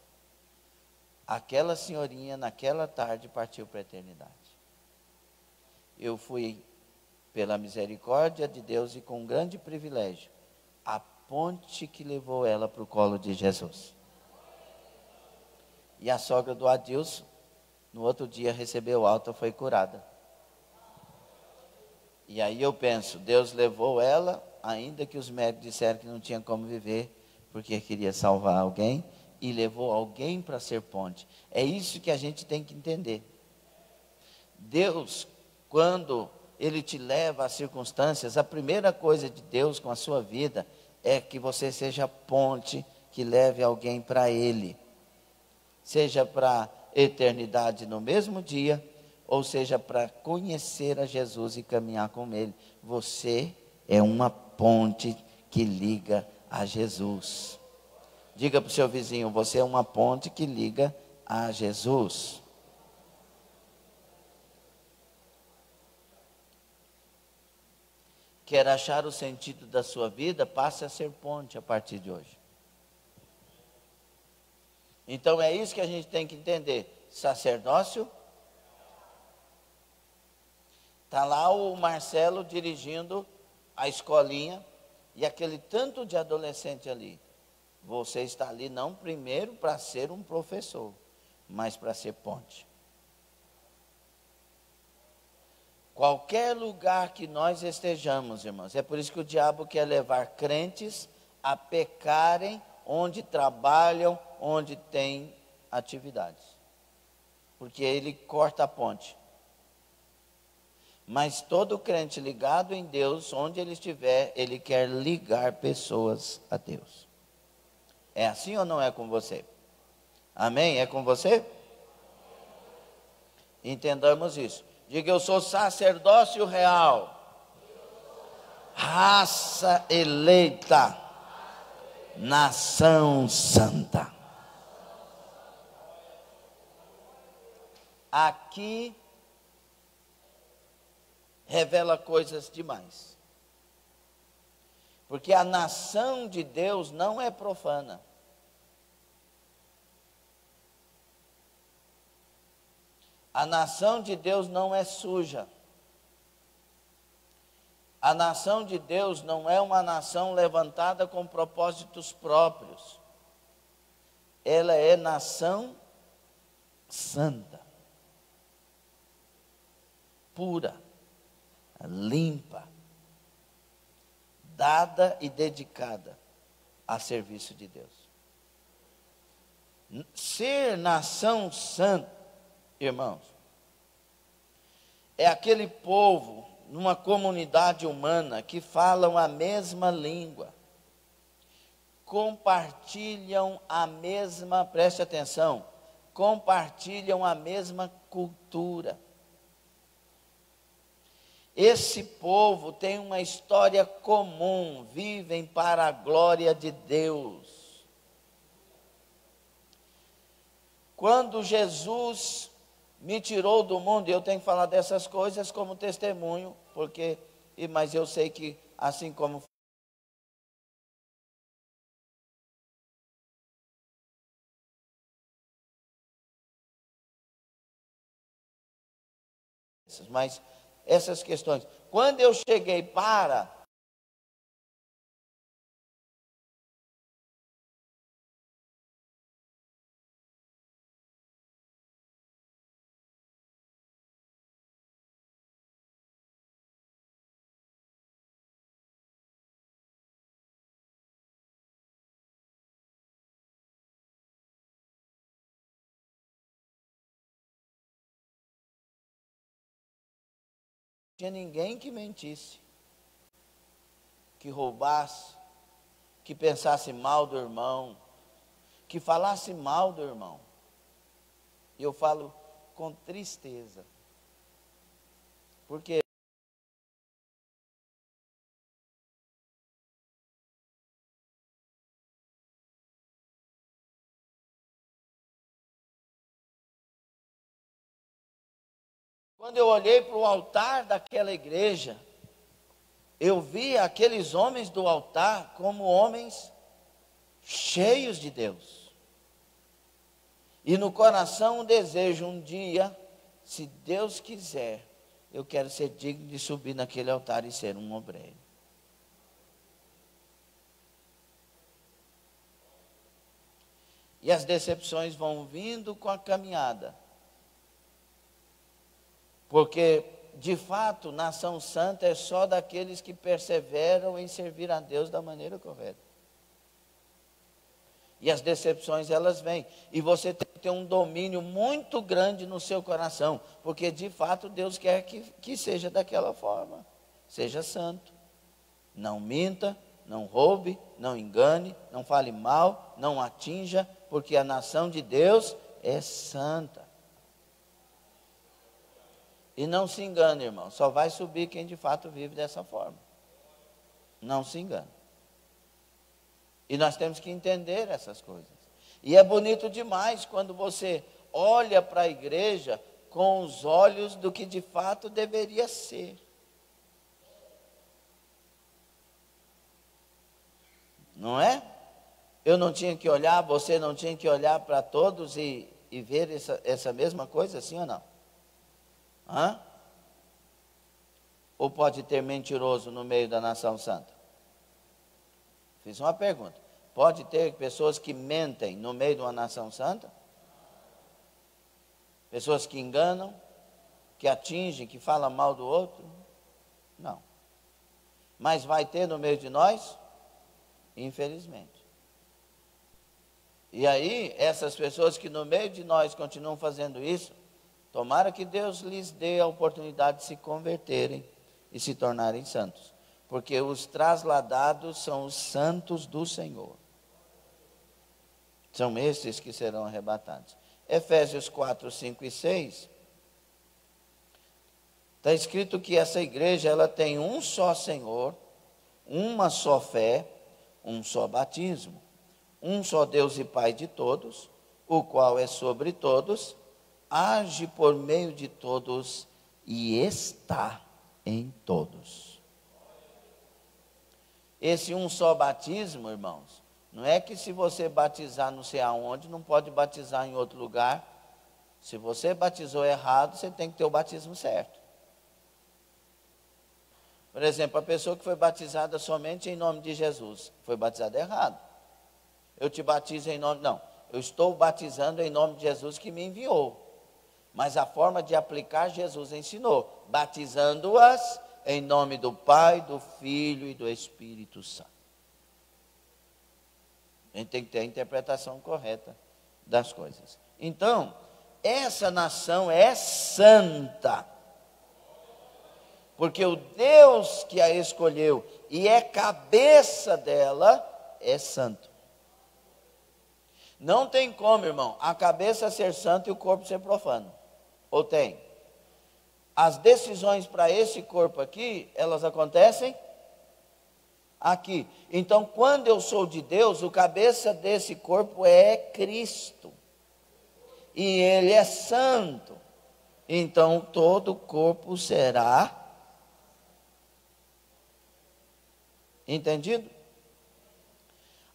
Speaker 1: Aquela senhorinha, naquela tarde, partiu para a eternidade. Eu fui, pela misericórdia de Deus e com um grande privilégio, a ponte que levou ela para o colo de Jesus. E a sogra do Adilson, no outro dia, recebeu alta, foi curada. E aí eu penso, Deus levou ela, ainda que os médicos disseram que não tinha como viver, porque queria salvar alguém, e levou alguém para ser ponte. É isso que a gente tem que entender. Deus, quando Ele te leva às circunstâncias, a primeira coisa de Deus com a sua vida é que você seja ponte que leve alguém para Ele. Seja para a eternidade no mesmo dia, ou seja para conhecer a Jesus e caminhar com Ele. Você é uma ponte que liga a Jesus. Diga para o seu vizinho, você é uma ponte que liga a Jesus. Quer achar o sentido da sua vida? Passe a ser ponte a partir de hoje. Então é isso que a gente tem que entender. Sacerdócio. Está lá o Marcelo dirigindo a escolinha e aquele tanto de adolescente ali. Você está ali não primeiro para ser um professor, mas para ser ponte. Qualquer lugar que nós estejamos, irmãos, é por isso que o diabo quer levar crentes a pecarem onde trabalham, onde tem atividades. Porque ele corta a ponte. Mas todo crente ligado em Deus, onde ele estiver, ele quer ligar pessoas a Deus. É assim ou não é com você? Amém? É com você? Entendamos isso. Diga, eu sou sacerdócio real. Raça eleita. Nação santa. Aqui revela coisas demais. Porque a nação de Deus não é profana. A nação de Deus não é suja. A nação de Deus não é uma nação levantada com propósitos próprios. Ela é nação santa, pura, limpa, dada e dedicada a serviço de Deus. Ser nação santa, irmãos, é aquele povo numa comunidade humana que falam a mesma língua, compartilham a mesma, preste atenção, compartilham a mesma cultura. Esse povo tem uma história comum, vivem para a glória de Deus. Quando Jesus me tirou do mundo, eu tenho que falar dessas coisas como testemunho, mas eu sei que assim como mas essas questões, quando eu cheguei tinha ninguém que mentisse, que roubasse, que pensasse mal do irmão, que falasse mal do irmão. E eu falo com tristeza, porque quando eu olhei para o altar daquela igreja, eu vi aqueles homens do altar como homens cheios de Deus. E no coração um desejo, um dia, se Deus quiser, eu quero ser digno de subir naquele altar e ser um obreiro. E as decepções vão vindo com a caminhada. Porque, de fato, nação santa é só daqueles que perseveram em servir a Deus da maneira correta. E as decepções, elas vêm. E você tem que ter um domínio muito grande no seu coração. Porque, de fato, Deus quer que seja daquela forma. Seja santo. Não minta, não roube, não engane, não fale mal, não atinja. Porque a nação de Deus é santa. E não se engane, irmão, só vai subir quem de fato vive dessa forma. Não se engane. E nós temos que entender essas coisas. E é bonito demais quando você olha para a igreja com os olhos do que de fato deveria ser. Não é? Eu não tinha que olhar, você não tinha que olhar para todos e ver essa mesma coisa, sim ou não? Hã? Ou pode ter mentiroso no meio da nação santa? Fiz uma pergunta. Pode ter pessoas que mentem no meio de uma nação santa? Pessoas que enganam, que atingem, que falam mal do outro? Não. Mas vai ter no meio de nós? Infelizmente. E aí, essas pessoas que no meio de nós continuam fazendo isso, tomara que Deus lhes dê a oportunidade de se converterem e se tornarem santos. Porque os trasladados são os santos do Senhor. São esses que serão arrebatados. Efésios 4, 5 e 6. Está escrito que essa igreja ela tem um só Senhor, uma só fé, um só batismo, um só Deus e Pai de todos, o qual é sobre todos, age por meio de todos e está em todos. Esse um só batismo, irmãos, não é que se você batizar não sei aonde, não pode batizar em outro lugar. Se você batizou errado, você tem que ter o batismo certo. Por exemplo, a pessoa que foi batizada somente em nome de Jesus, foi batizada errado. Eu te batizo em nome, não. eu estou batizando em nome de Jesus que me enviou. Mas a forma de aplicar, Jesus ensinou, batizando-as em nome do Pai, do Filho e do Espírito Santo. A gente tem que ter a interpretação correta das coisas. Então, essa nação é santa, porque o Deus que a escolheu e é cabeça dela é santo. Não tem como, irmão, a cabeça ser santa e o corpo ser profano. Ou tem? As decisões para esse corpo aqui, elas acontecem aqui. Então, quando eu sou de Deus, o cabeça desse corpo é Cristo. E Ele é santo. Então, todo o corpo será entendido?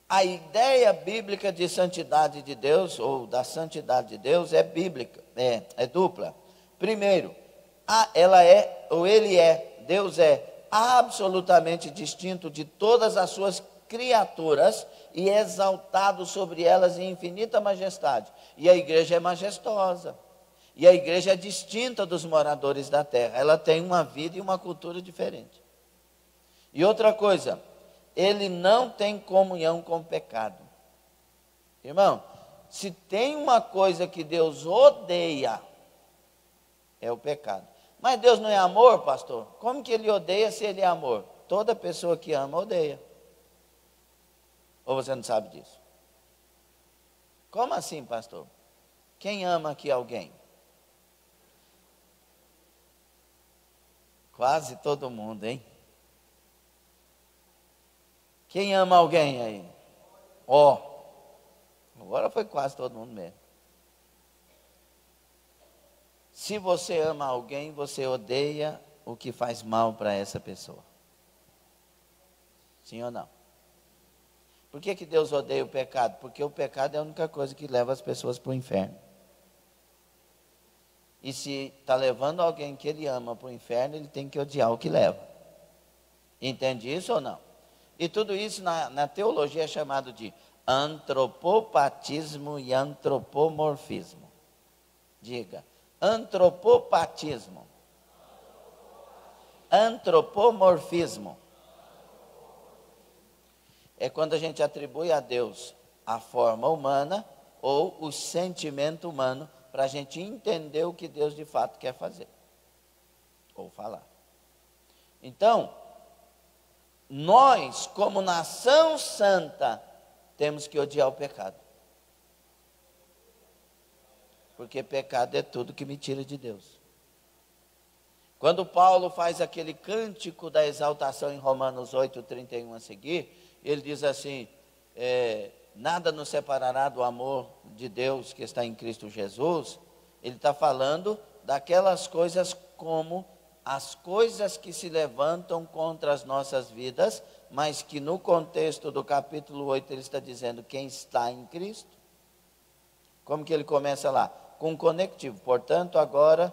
Speaker 1: A ideia bíblica de santidade de Deus, ou da santidade de Deus, é bíblica, é dupla. Primeiro, Deus é absolutamente distinto de todas as suas criaturas e exaltado sobre elas em infinita majestade. E a igreja é majestosa. E a igreja é distinta dos moradores da terra. Ela tem uma vida e uma cultura diferente. E outra coisa, ele não tem comunhão com o pecado. Irmão, se tem uma coisa que Deus odeia, é o pecado. Mas Deus não é amor, pastor? Como que Ele odeia se Ele é amor? Toda pessoa que ama, odeia. Ou você não sabe disso? Como assim, pastor? Quem ama aqui alguém? Quase todo mundo, hein? Quem ama alguém aí? Agora foi quase todo mundo mesmo. Se você ama alguém, você odeia o que faz mal para essa pessoa. Sim ou não? Por que Deus odeia o pecado? Porque o pecado é a única coisa que leva as pessoas para o inferno. E se está levando alguém que ele ama para o inferno, ele tem que odiar o que leva. Entende isso ou não? E tudo isso na teologia é chamado de antropopatismo e antropomorfismo. Diga, antropopatismo, antropomorfismo. É quando a gente atribui a Deus a forma humana ou o sentimento humano para a gente entender o que Deus de fato quer fazer ou falar. Então, nós, como nação santa, temos que odiar o pecado. Porque pecado é tudo que me tira de Deus. Quando Paulo faz aquele cântico da exaltação em Romanos 8:31 a seguir, ele diz assim, nada nos separará do amor de Deus que está em Cristo Jesus. Ele está falando daquelas coisas como as coisas que se levantam contra as nossas vidas, mas que no contexto do capítulo 8 ele está dizendo quem está em Cristo. Como que ele começa lá? Com um conectivo. Portanto, agora,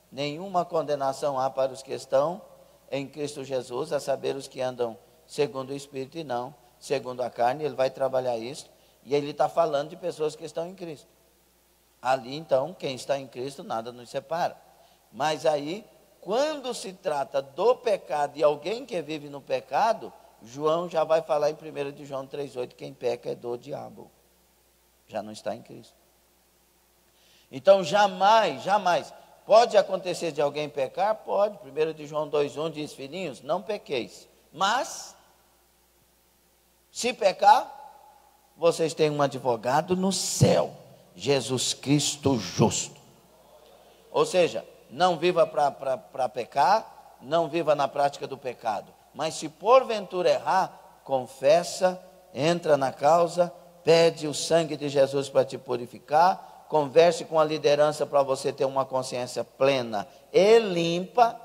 Speaker 1: nenhuma condenação há para os que estão em Cristo Jesus, a saber os que andam segundo o Espírito e não segundo a carne. Ele vai trabalhar isso. E ele está falando de pessoas que estão em Cristo. Ali, então, quem está em Cristo, nada nos separa. Mas aí, quando se trata do pecado e alguém que vive no pecado, João já vai falar em 1 de João 3,8, quem peca é do diabo. Já não está em Cristo. Então, jamais, pode acontecer de alguém pecar? Pode. 1 de João 2,1 diz, filhinhos, não pequeis. Mas, se pecar, vocês têm um advogado no céu, Jesus Cristo justo. Ou seja, não viva para pecar, não viva na prática do pecado. Mas se porventura errar, confessa, entra na causa, pede o sangue de Jesus para te purificar, converse com a liderança para você ter uma consciência plena e limpa.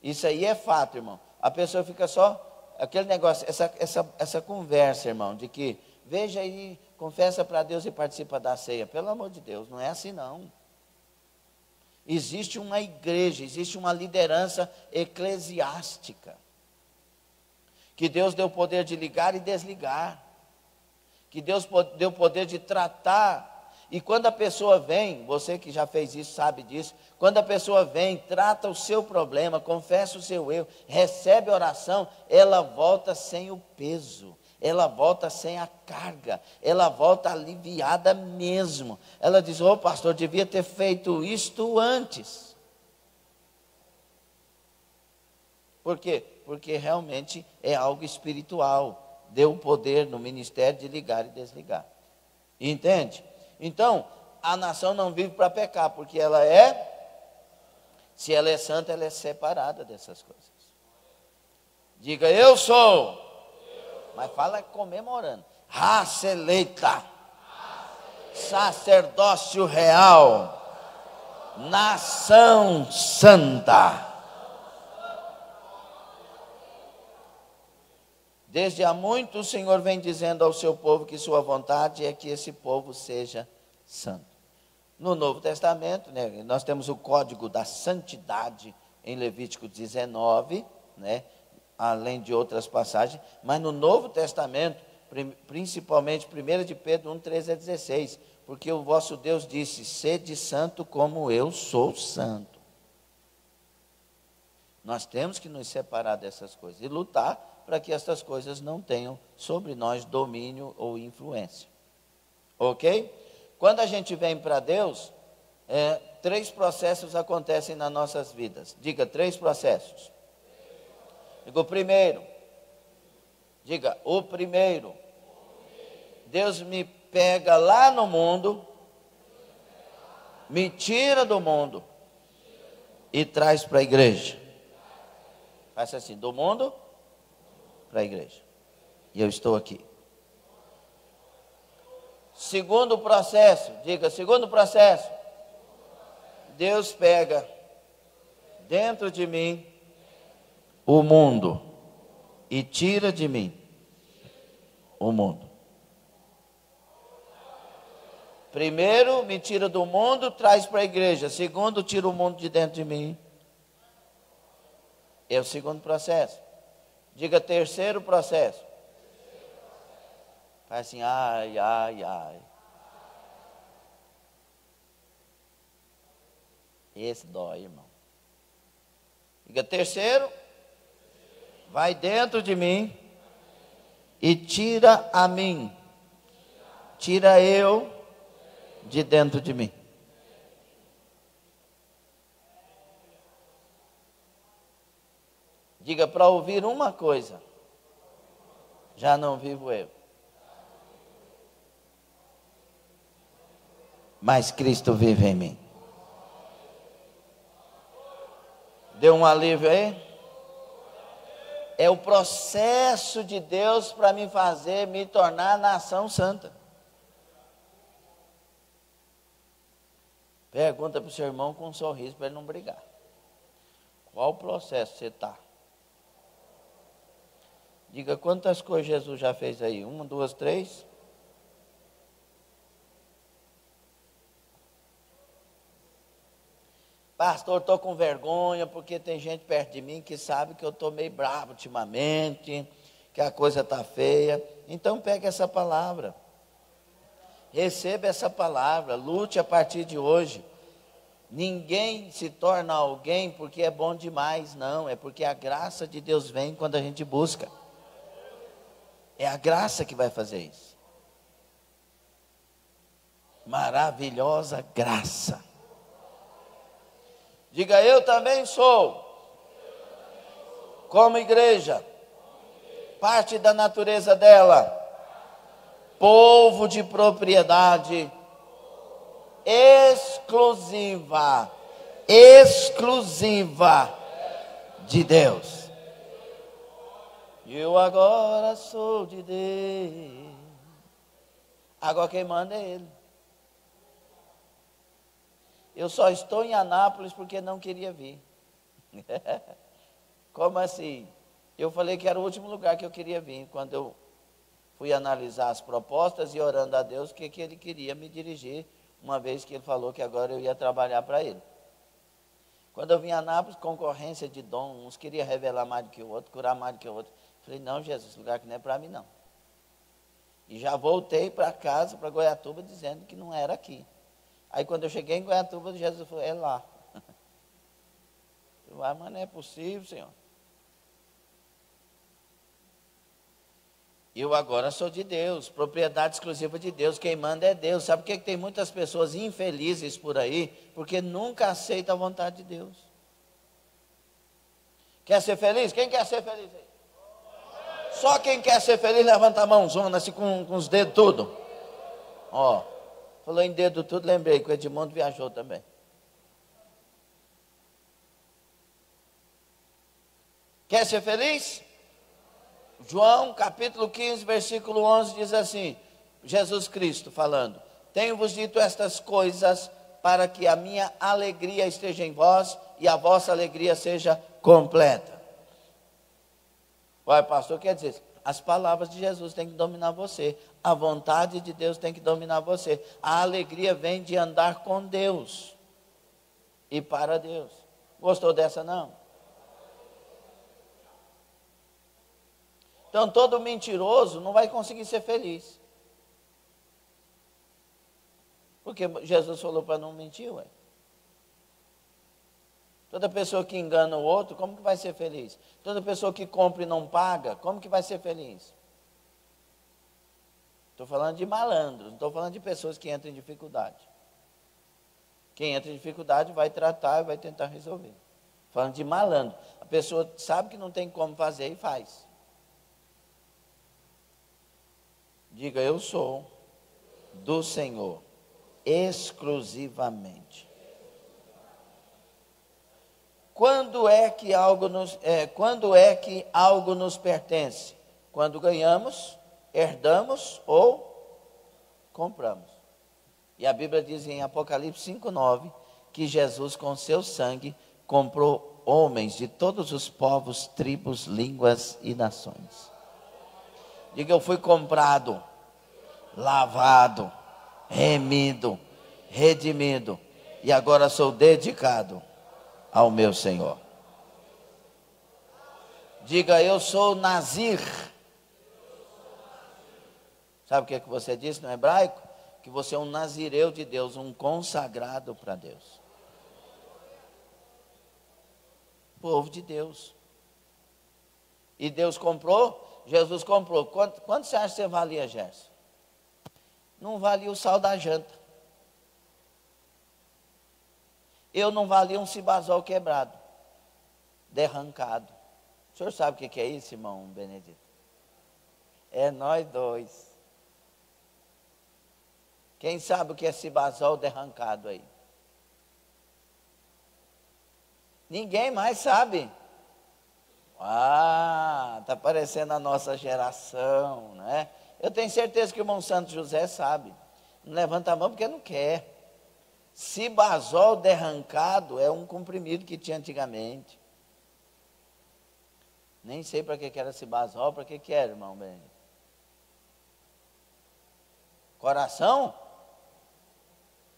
Speaker 1: Isso aí é fato, irmão. A pessoa fica só, aquele negócio, essa conversa, irmão, de que, veja aí, confessa para Deus e participa da ceia. Pelo amor de Deus, não é assim não. Existe uma igreja, existe uma liderança eclesiástica, que Deus deu o poder de ligar e desligar, que Deus deu poder de tratar. E quando a pessoa vem, você que já fez isso sabe disso, quando a pessoa vem, trata o seu problema, confessa o seu erro, recebe oração, ela volta sem o peso, ela volta sem a carga, ela volta aliviada mesmo. Ela diz: ô pastor, devia ter feito isto antes. Por quê? Porque realmente é algo espiritual, deu o poder no ministério de ligar e desligar. Entende? Então, a nação não vive para pecar, porque se ela é santa, ela é separada dessas coisas. Diga: eu sou, mas fala comemorando, raça eleita, sacerdócio real, nação santa. Desde há muito o Senhor vem dizendo ao seu povo que sua vontade é que esse povo seja santo. No Novo Testamento, né, nós temos o código da santidade em Levítico 19, né, além de outras passagens, mas no Novo Testamento, principalmente 1 de Pedro 1, 13 a 16, porque o vosso Deus disse: sede santo como eu sou santo. Nós temos que nos separar dessas coisas e lutar para que essas coisas não tenham sobre nós domínio ou influência. Ok? Quando a gente vem para Deus, 3 processos acontecem nas nossas vidas. Diga: 3 processos. Diga: o primeiro. Diga: o primeiro. Deus me pega lá no mundo, me tira do mundo e traz para a igreja. Faça assim: do mundo para a igreja. E eu estou aqui. Segundo processo, diga: segundo processo. Deus pega dentro de mim o mundo e tira de mim o mundo. Primeiro, me tira do mundo, traz para a igreja. Segundo, tira o mundo de dentro de mim. É o segundo processo. Diga: terceiro processo. Faz assim: ai, ai, ai. Esse dói, irmão. Diga: terceiro. Vai dentro de mim e tira a mim. Tira eu de dentro de mim. Diga: para ouvir uma coisa, já não vivo eu, mas Cristo vive em mim. Deu um alívio aí? É o processo de Deus para me fazer me tornar nação santa. Pergunta para o seu irmão com um sorriso para ele não brigar. Qual o processo você está? Diga: quantas coisas Jesus já fez aí? 1, 2, 3? Pastor, estou com vergonha porque tem gente perto de mim que sabe que eu estou meio bravo ultimamente, que a coisa está feia. Então pegue essa palavra. Receba essa palavra, lute a partir de hoje. Ninguém se torna alguém porque é bom demais, não. É porque a graça de Deus vem quando a gente busca. É a graça que vai fazer isso. Maravilhosa graça. Diga: eu também sou, como igreja, parte da natureza dela, povo de propriedade exclusiva de Deus. Eu agora sou de Deus. Agora quem manda é Ele. Eu só estou em Anápolis porque não queria vir. Como assim? Eu falei que era o último lugar que eu queria vir. Quando eu fui analisar as propostas e orando a Deus, o que Ele queria me dirigir, uma vez que Ele falou que agora eu ia trabalhar para Ele. Quando eu vim a Anápolis, concorrência de dom, uns queriam revelar mais do que o outro, curar mais do que o outro. Falei: não, Jesus, esse lugar aqui não é para mim não. E já voltei para casa, para Goiatuba, dizendo que não era aqui. Aí quando eu cheguei em Goiatuba, Jesus falou, é lá. Eu falei, mas não é possível, Senhor. Eu agora sou de Deus, propriedade exclusiva de Deus, quem manda é Deus. Sabe por que tem muitas pessoas infelizes por aí? Porque nunca aceita a vontade de Deus. Quer ser feliz? Quem quer ser feliz aí? Só quem quer ser feliz, levanta a mãozona assim com os dedos tudo. Ó, falou em dedo tudo, lembrei que o Edmundo viajou também. Quer ser feliz? João capítulo 15, versículo 11 diz assim, Jesus Cristo falando, tenho-vos dito estas coisas para que a minha alegria esteja em vós e a vossa alegria seja completa. Ué, pastor, quer dizer, as palavras de Jesus têm que dominar você, a vontade de Deus tem que dominar você, a alegria vem de andar com Deus e para Deus. Gostou dessa não? Então, todo mentiroso não vai conseguir ser feliz. Porque Jesus falou para não mentir, ué. Toda pessoa que engana o outro, como que vai ser feliz? Toda pessoa que compra e não paga, como que vai ser feliz? Estou falando de malandros, não estou falando de pessoas que entram em dificuldade. Quem entra em dificuldade vai tratar e vai tentar resolver. Falando de malandro, a pessoa sabe que não tem como fazer e faz. Diga, eu sou do Senhor, exclusivamente. Quando é que algo nos pertence? Quando ganhamos, herdamos ou compramos. E a Bíblia diz em Apocalipse 5:9 que Jesus com seu sangue comprou homens de todos os povos, tribos, línguas e nações. Diga, eu fui comprado, lavado, remido, redimido e agora sou dedicado ao meu Senhor. Diga, eu sou Nazir. Sabe o que é que você disse no hebraico? Que você é um nazireu de Deus, um consagrado para Deus. Povo de Deus. E Deus comprou, Jesus comprou. Quanto você acha que você valia, Gerson? Não valia o sal da janta. Eu não valia um cibazol quebrado, derrancado. O senhor sabe o que é isso, irmão Benedito? É nós dois. Quem sabe o que é cibazol derrancado aí? Ninguém mais sabe. Ah, está parecendo a nossa geração, né? Eu tenho certeza que o irmão Santo José sabe. Não levanta a mão porque não quer. Cibazol derrancado é um comprimido que tinha antigamente. Nem sei para que era cibazol, para que era, irmão Ben? Coração?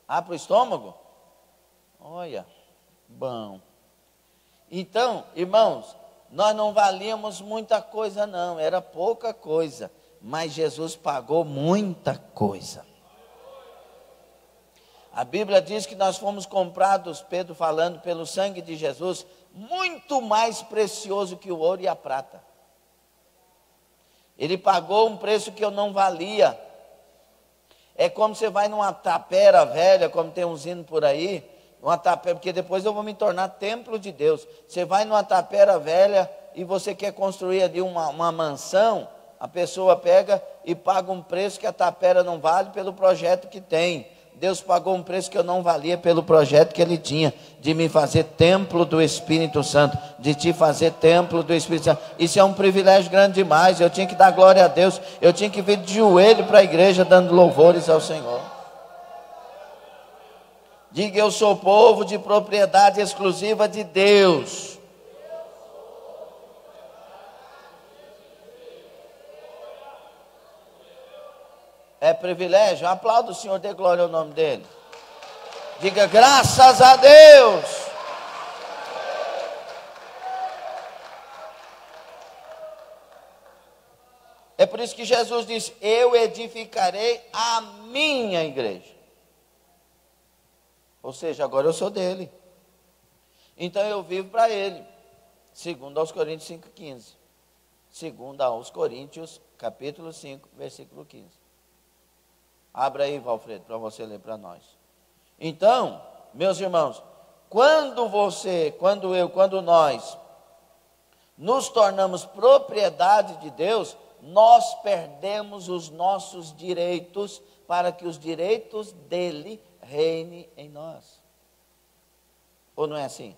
Speaker 1: Ah, para o estômago? Olha, bom. Então, irmãos, nós não valíamos muita coisa não, era pouca coisa. Mas Jesus pagou muita coisa. A Bíblia diz que nós fomos comprados, Pedro falando, pelo sangue de Jesus, muito mais precioso que o ouro e a prata. Ele pagou um preço que eu não valia. É como você vai numa tapera velha, como tem uns hinos por aí, uma tapera, porque depois eu vou me tornar templo de Deus. Você vai numa tapera velha e você quer construir ali uma mansão, a pessoa pega e paga um preço que a tapera não vale pelo projeto que tem. Deus pagou um preço que eu não valia pelo projeto que Ele tinha, de me fazer templo do Espírito Santo, de te fazer templo do Espírito Santo. Isso é um privilégio grande demais, eu tinha que dar glória a Deus, eu tinha que vir de joelho para a igreja dando louvores ao Senhor. Diga, eu sou povo de propriedade exclusiva de Deus. É privilégio? Aplauda o Senhor, dê glória ao nome dEle. Diga, graças a Deus. É por isso que Jesus disse: eu edificarei a minha igreja. Ou seja, agora eu sou dele. Então eu vivo para ele. Segundo aos Coríntios 5,15. Segundo aos Coríntios, capítulo 5, versículo 15. Abra aí, Valfredo, para você ler para nós. Então, meus irmãos, quando nós nos tornamos propriedade de Deus, nós perdemos os nossos direitos para que os direitos dele reinem em nós. Ou não é assim?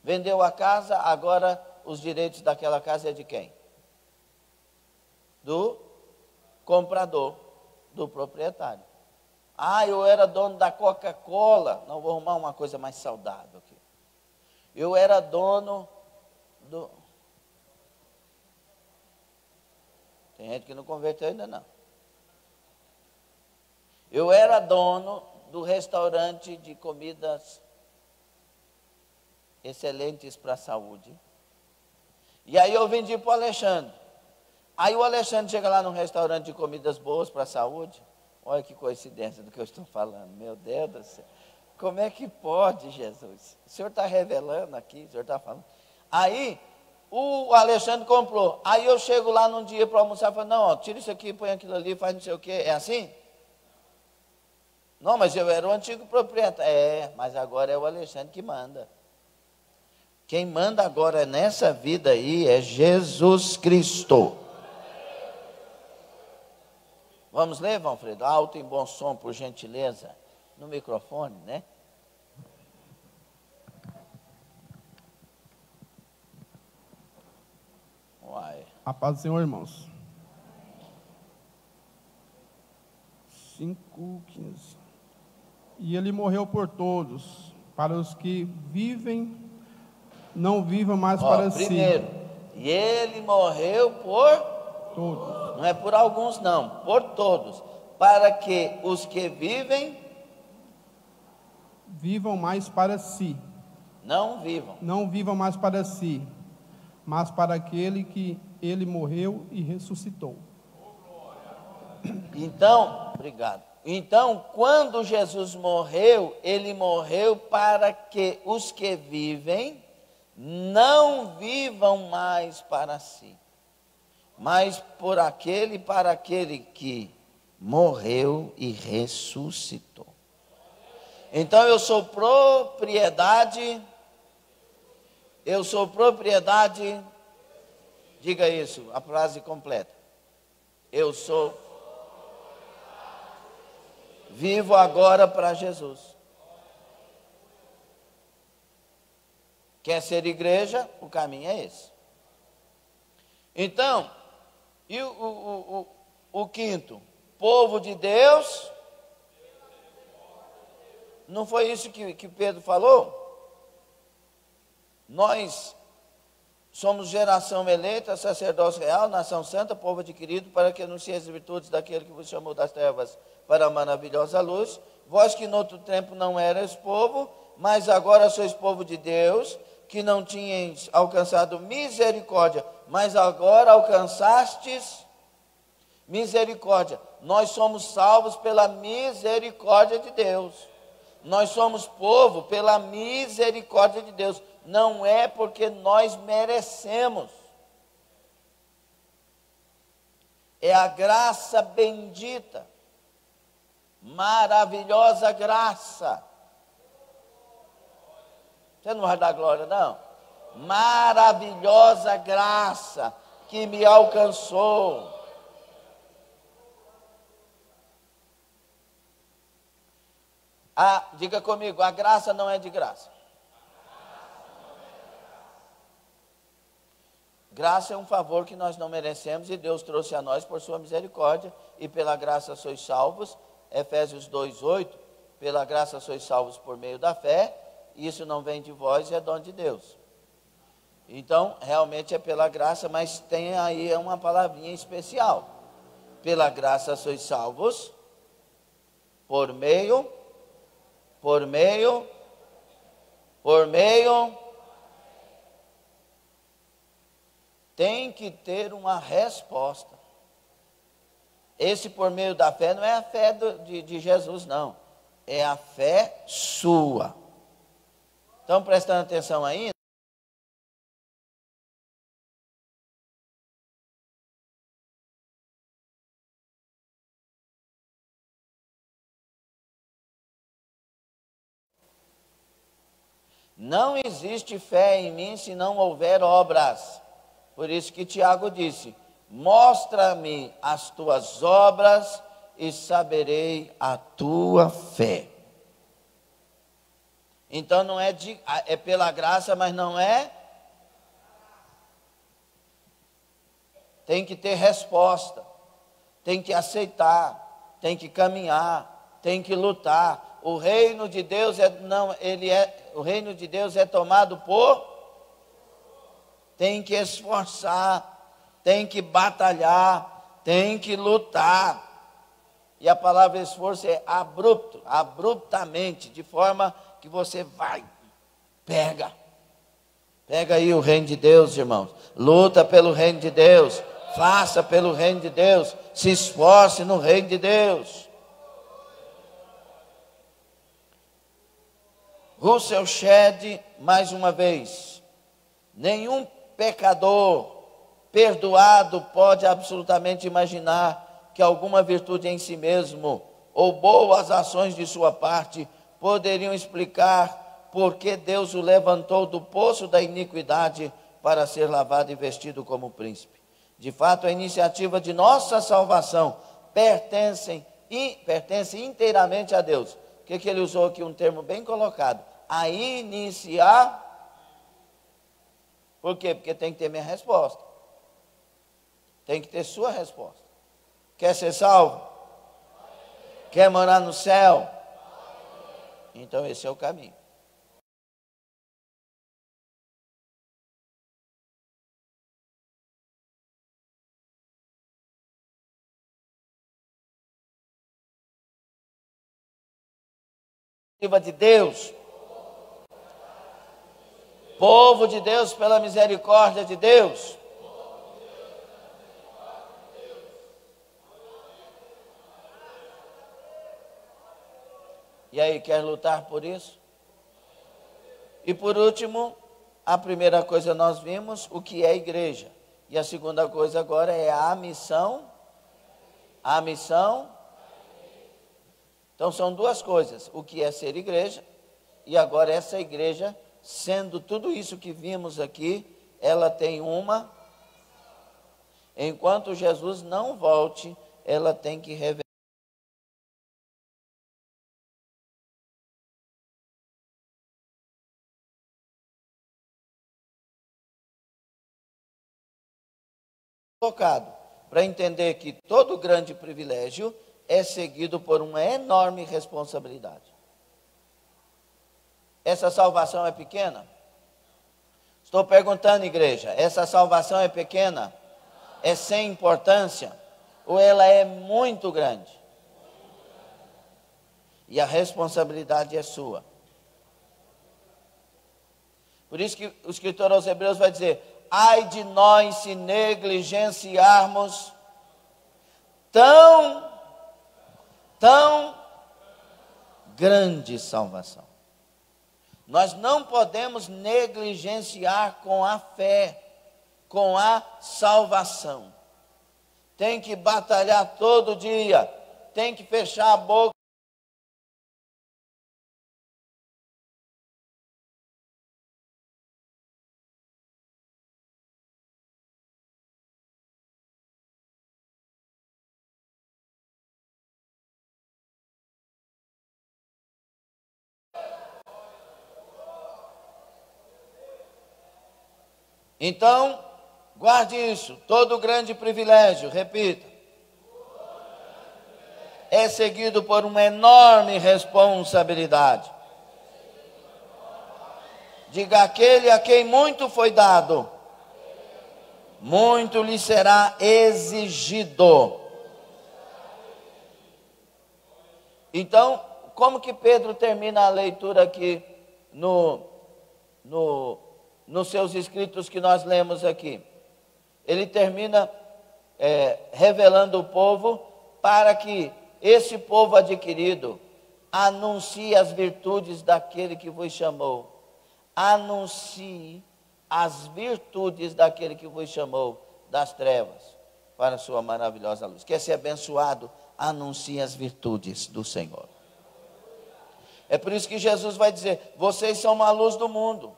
Speaker 1: Vendeu a casa, agora os direitos daquela casa é de quem? Do comprador, do proprietário. Ah, eu era dono da Coca-Cola. Não, vou arrumar uma coisa mais saudável aqui. Eu era dono do... Tem gente que não converteu ainda não. Eu era dono do restaurante de comidas excelentes para a saúde. E aí eu vendi para o Alexandre. Aí o Alexandre chega lá num restaurante de comidas boas para a saúde. Olha que coincidência do que eu estou falando. Meu Deus do céu. Como é que pode, Jesus? O senhor está revelando aqui, o senhor está falando. Aí o Alexandre comprou. Aí eu chego lá num dia para almoçar e falo: não, ó, tira isso aqui, põe aquilo ali, faz não sei o quê. É assim? Não, mas eu era o antigo proprietário. É, mas agora é o Alexandre que manda. Quem manda agora nessa vida aí é Jesus Cristo. Vamos ler, Valfredo? Alto e bom som, por gentileza. No microfone, né? Uai.
Speaker 2: A paz do Senhor, irmãos. 5:15. E ele morreu por todos, para os que vivem, não vivam mais para
Speaker 1: Primeiro,
Speaker 2: si.
Speaker 1: e ele morreu por
Speaker 2: Todos.
Speaker 1: não é por alguns não, por todos, para que os que vivem
Speaker 2: Vivam mais para si.
Speaker 1: não vivam.
Speaker 2: Não vivam mais para si, mas para aquele que ele morreu e ressuscitou.
Speaker 1: Então, obrigado. Então, quando Jesus morreu, ele morreu para que os que vivem não vivam mais para si, mas para aquele que morreu e ressuscitou. Então eu sou propriedade, diga isso, a frase completa. Eu sou, vivo agora para Jesus. Quer ser igreja? O caminho é esse. Então, e o quinto? Povo de Deus. Não foi isso que Pedro falou? Nós somos geração eleita, sacerdócio real, nação santa, povo adquirido, para que anuncie as virtudes daquele que vos chamou das trevas para a maravilhosa luz. Vós que no outro tempo não erais povo, mas agora sois povo de Deus, que não tinhais alcançado misericórdia, mas agora alcançastes misericórdia. Nós somos salvos pela misericórdia de Deus. Nós somos povo pela misericórdia de Deus. Não é porque nós merecemos. É a graça bendita, maravilhosa graça. Você não vai dar glória, não? Maravilhosa graça que me alcançou. Diga comigo, a graça não é de graça. Graça é um favor que nós não merecemos e Deus trouxe a nós por sua misericórdia, e pela graça sois salvos. Efésios 2:8, pela graça sois salvos por meio da fé, isso não vem de vós, é dom de Deus. Então, realmente é pela graça, mas tem aí uma palavrinha especial. Pela graça sois salvos, por meio tem que ter uma resposta. Esse por meio da fé não é a fé de Jesus, não. É a fé sua. Estão prestando atenção aí? Não existe fé em mim se não houver obras. Por isso que Tiago disse: mostra-me as tuas obras e saberei a tua fé. Então não é pela graça, mas não é. Tem que ter resposta, tem que aceitar, tem que caminhar, tem que lutar. O reino de Deus o reino de Deus é tomado tem que esforçar, tem que batalhar, tem que lutar. E a palavra esforço é abruptamente, de forma que você vai, pega aí o reino de Deus, irmãos. Luta pelo reino de Deus, faça pelo reino de Deus, se esforce no reino de Deus. Russell Shedd, mais uma vez: nenhum pecador perdoado pode absolutamente imaginar que alguma virtude em si mesmo ou boas ações de sua parte poderiam explicar por que Deus o levantou do poço da iniquidade para ser lavado e vestido como príncipe. De fato, a iniciativa de nossa salvação pertence inteiramente a Deus. O que ele usou aqui? Um termo bem colocado: a iniciar. Por quê? Porque tem que ter minha resposta, tem que ter sua resposta. Quer ser salvo? Quer morar no céu? Então esse é o caminho. De Deus, povo de Deus, pela misericórdia de Deus. E aí, quer lutar por isso? E por último, a primeira coisa nós vimos o que é igreja. E a segunda coisa agora é a missão. A missão. Então são duas coisas: o que é ser igreja, e agora essa igreja, sendo tudo isso que vimos aqui, ela tem uma. Enquanto Jesus não volte, ela tem que revelar. Colocado para entender que todo grande privilégio é seguido por uma enorme responsabilidade. Essa salvação é pequena? Estou perguntando, igreja, essa salvação é pequena? É sem importância? Ou ela é muito grande? E a responsabilidade é sua. Por isso que o escritor aos Hebreus vai dizer: ai de nós se negligenciarmos tão grande salvação. Nós não podemos negligenciar com a fé, com a salvação. Tem que batalhar todo dia, tem que fechar a boca. Então, guarde isso: todo grande privilégio, repita, é seguido por uma enorme responsabilidade. Diga: aquele a quem muito foi dado, muito lhe será exigido. Então, como que Pedro termina a leitura aqui nos seus escritos que nós lemos aqui? ele termina revelando o povo para que esse povo adquirido anuncie as virtudes daquele que vos chamou. Anuncie as virtudes daquele que vos chamou das trevas para a sua maravilhosa luz. Quer ser abençoado? Anuncie as virtudes do Senhor. É por isso que Jesus vai dizer: vocês são a luz do mundo.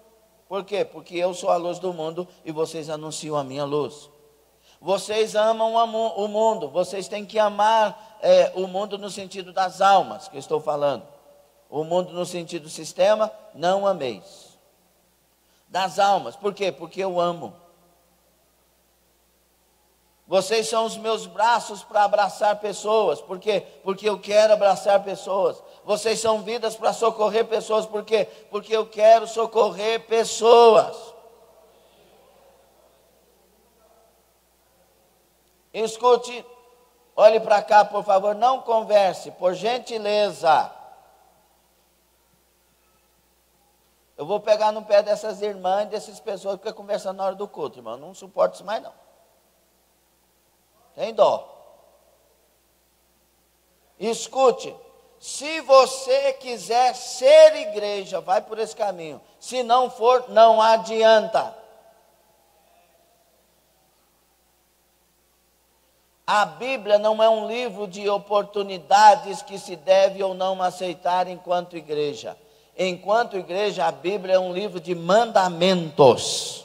Speaker 1: Por quê? Porque eu sou a luz do mundo e vocês anunciam a minha luz. Vocês amam o mundo, vocês têm que amar o mundo no sentido das almas, que eu estou falando. O mundo no sentido do sistema, não ameis. Das almas, por quê? Porque eu amo. Vocês são os meus braços para abraçar pessoas, por quê? Porque eu quero abraçar pessoas. Vocês são vidas para socorrer pessoas, por quê? Porque eu quero socorrer pessoas. Escute, olhe para cá, por favor, não converse, por gentileza. Eu vou pegar no pé dessas irmãs, dessas pessoas que ficam conversando na hora do culto, irmão. Não suporto isso mais, não. Tem dó. Escute, se você quiser ser igreja, vai por esse caminho. Se não for, não adianta. A Bíblia não é um livro de oportunidades que se deve ou não aceitar enquanto igreja. Enquanto igreja, a Bíblia é um livro de mandamentos.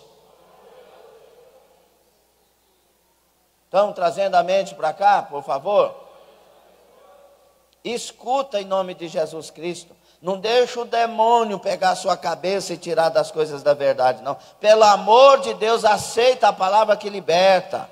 Speaker 1: Estão trazendo a mente para cá, por favor? Escuta em nome de Jesus Cristo. Não deixa o demônio pegar a sua cabeça e tirar das coisas da verdade, não. Pelo amor de Deus, aceita a palavra que liberta.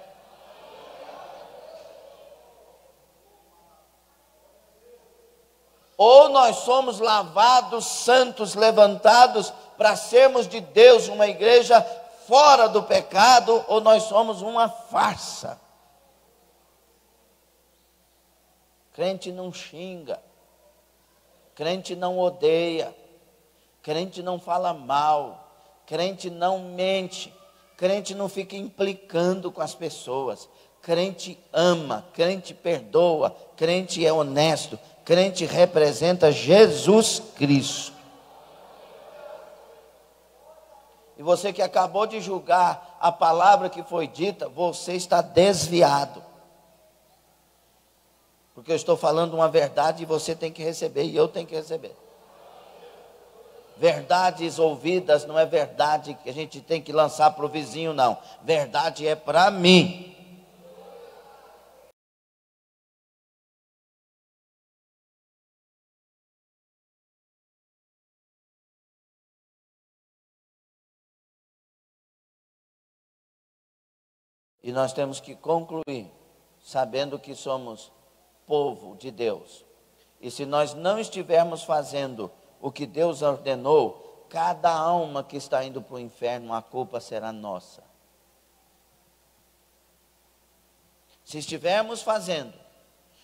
Speaker 1: Ou nós somos lavados, santos, levantados para sermos de Deus uma igreja fora do pecado, ou nós somos uma farsa. Crente não xinga, crente não odeia, crente não fala mal, crente não mente, crente não fica implicando com as pessoas, crente ama, crente perdoa, crente é honesto. Crente representa Jesus Cristo. E você que acabou de julgar a palavra que foi dita, você está desviado. Porque eu estou falando uma verdade e você tem que receber e eu tenho que receber. Verdades ouvidas não é verdade que a gente tem que lançar para o vizinho, não. Verdade é para mim. E nós temos que concluir, sabendo que somos povo de Deus. E se nós não estivermos fazendo o que Deus ordenou, cada alma que está indo para o inferno, a culpa será nossa. Se estivermos fazendo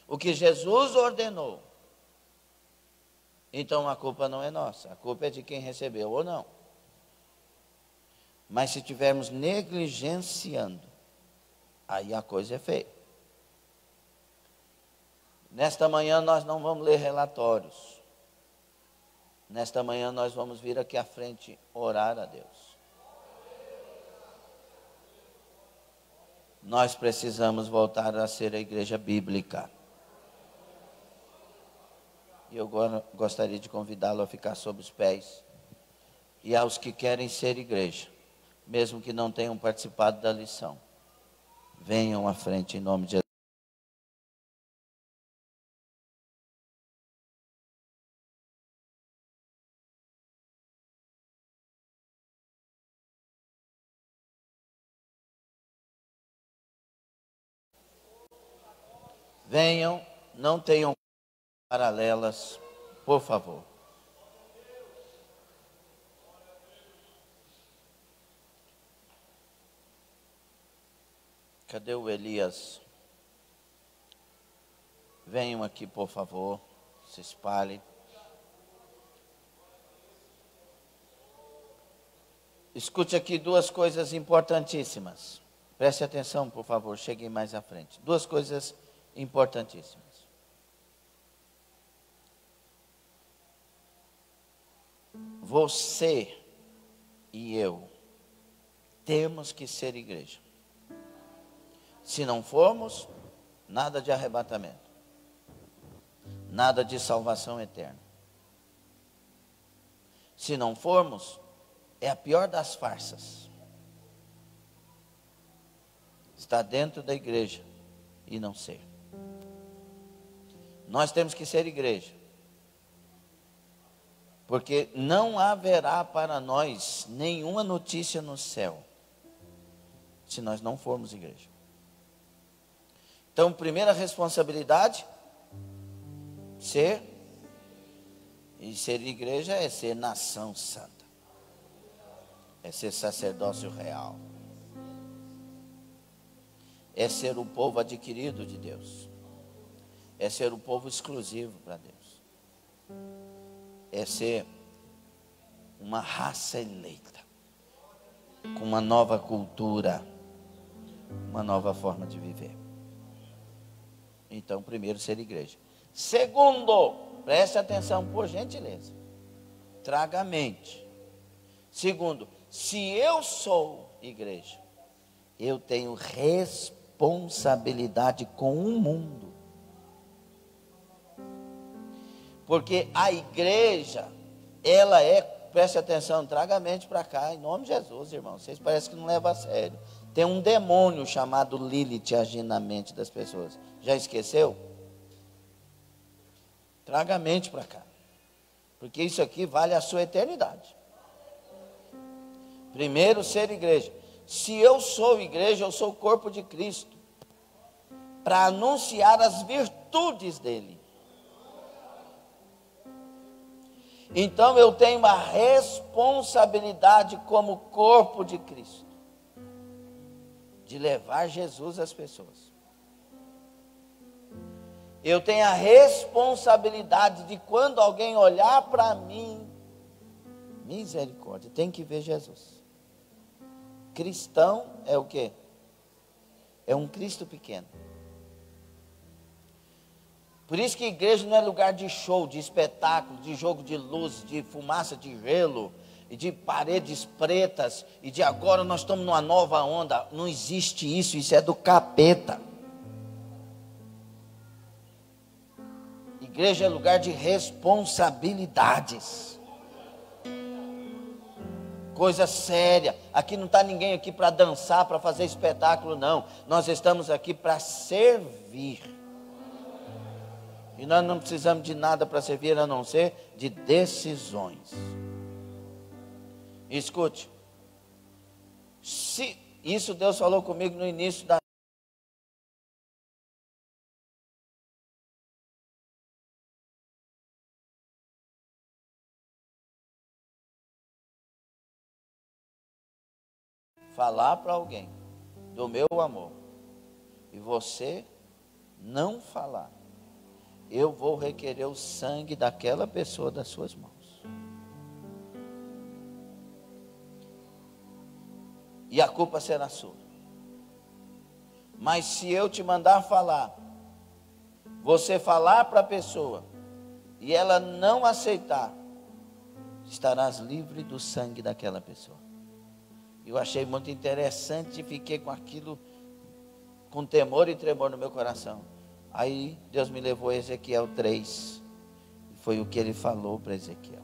Speaker 1: o que Jesus ordenou, então a culpa não é nossa, a culpa é de quem recebeu ou não. Mas se estivermos negligenciando, aí a coisa é feia. Nesta manhã nós não vamos ler relatórios. Nesta manhã nós vamos vir aqui à frente orar a Deus. Nós precisamos voltar a ser a igreja bíblica. E eu agora gostaria de convidá-lo a ficar sob os pés. E aos que querem ser igreja, mesmo que não tenham participado da lição, venham à frente em nome de Jesus. Venham, não tenham paralelas, por favor. Cadê o Elias? Venham aqui, por favor, se espalhem. Escute aqui duas coisas importantíssimas. Preste atenção, por favor, cheguem mais à frente. Duas coisas importantíssimas. Você e eu temos que ser igreja. Se não formos, nada de arrebatamento, nada de salvação eterna. Se não formos, é a pior das farsas. Está dentro da igreja e não ser. Nós temos que ser igreja, porque não haverá para nós nenhuma notícia no céu, se nós não formos igreja. Então, primeira responsabilidade, ser. E ser igreja é ser nação santa. É ser sacerdócio real. É ser o povo adquirido de Deus. É ser o povo exclusivo para Deus. É ser uma raça eleita, com uma nova cultura, uma nova forma de viver. Então, primeiro, ser igreja. Segundo, preste atenção, por gentileza, traga a mente. Segundo, se eu sou igreja, eu tenho responsabilidade com o mundo. Porque a igreja, ela é, preste atenção, traga a mente para cá, em nome de Jesus, irmão. Vocês parecem que não levam a sério. Tem um demônio chamado Lilith agindo na mente das pessoas. Já esqueceu? Traga a mente para cá. Porque isso aqui vale a sua eternidade. Primeiro, ser igreja. Se eu sou igreja, eu sou o corpo de Cristo, para anunciar as virtudes dele. Então eu tenho uma responsabilidade como corpo de Cristo, de levar Jesus às pessoas. Eu tenho a responsabilidade de, quando alguém olhar para mim, misericórdia, tem que ver Jesus. Cristão é o quê? É um Cristo pequeno. Por isso que igreja não é lugar de show, de espetáculo, de jogo de luz, de fumaça de gelo, e de paredes pretas, e de agora nós estamos numa nova onda. Não existe isso, isso é do capeta. Igreja é lugar de responsabilidades. Coisa séria. Aqui não está ninguém aqui para dançar, para fazer espetáculo, não. Nós estamos aqui para servir. E nós não precisamos de nada para servir, a não ser de decisões. Escute. Se isso Deus falou comigo no início da... falar para alguém do meu amor, e você não falar, eu vou requerer o sangue daquela pessoa das suas mãos. E a culpa será sua. Mas se eu te mandar falar, você falar para a pessoa, e ela não aceitar, estarás livre do sangue daquela pessoa. Eu achei muito interessante e fiquei com aquilo, com temor e tremor no meu coração. Aí Deus me levou a Ezequiel 3. Foi o que ele falou para Ezequiel.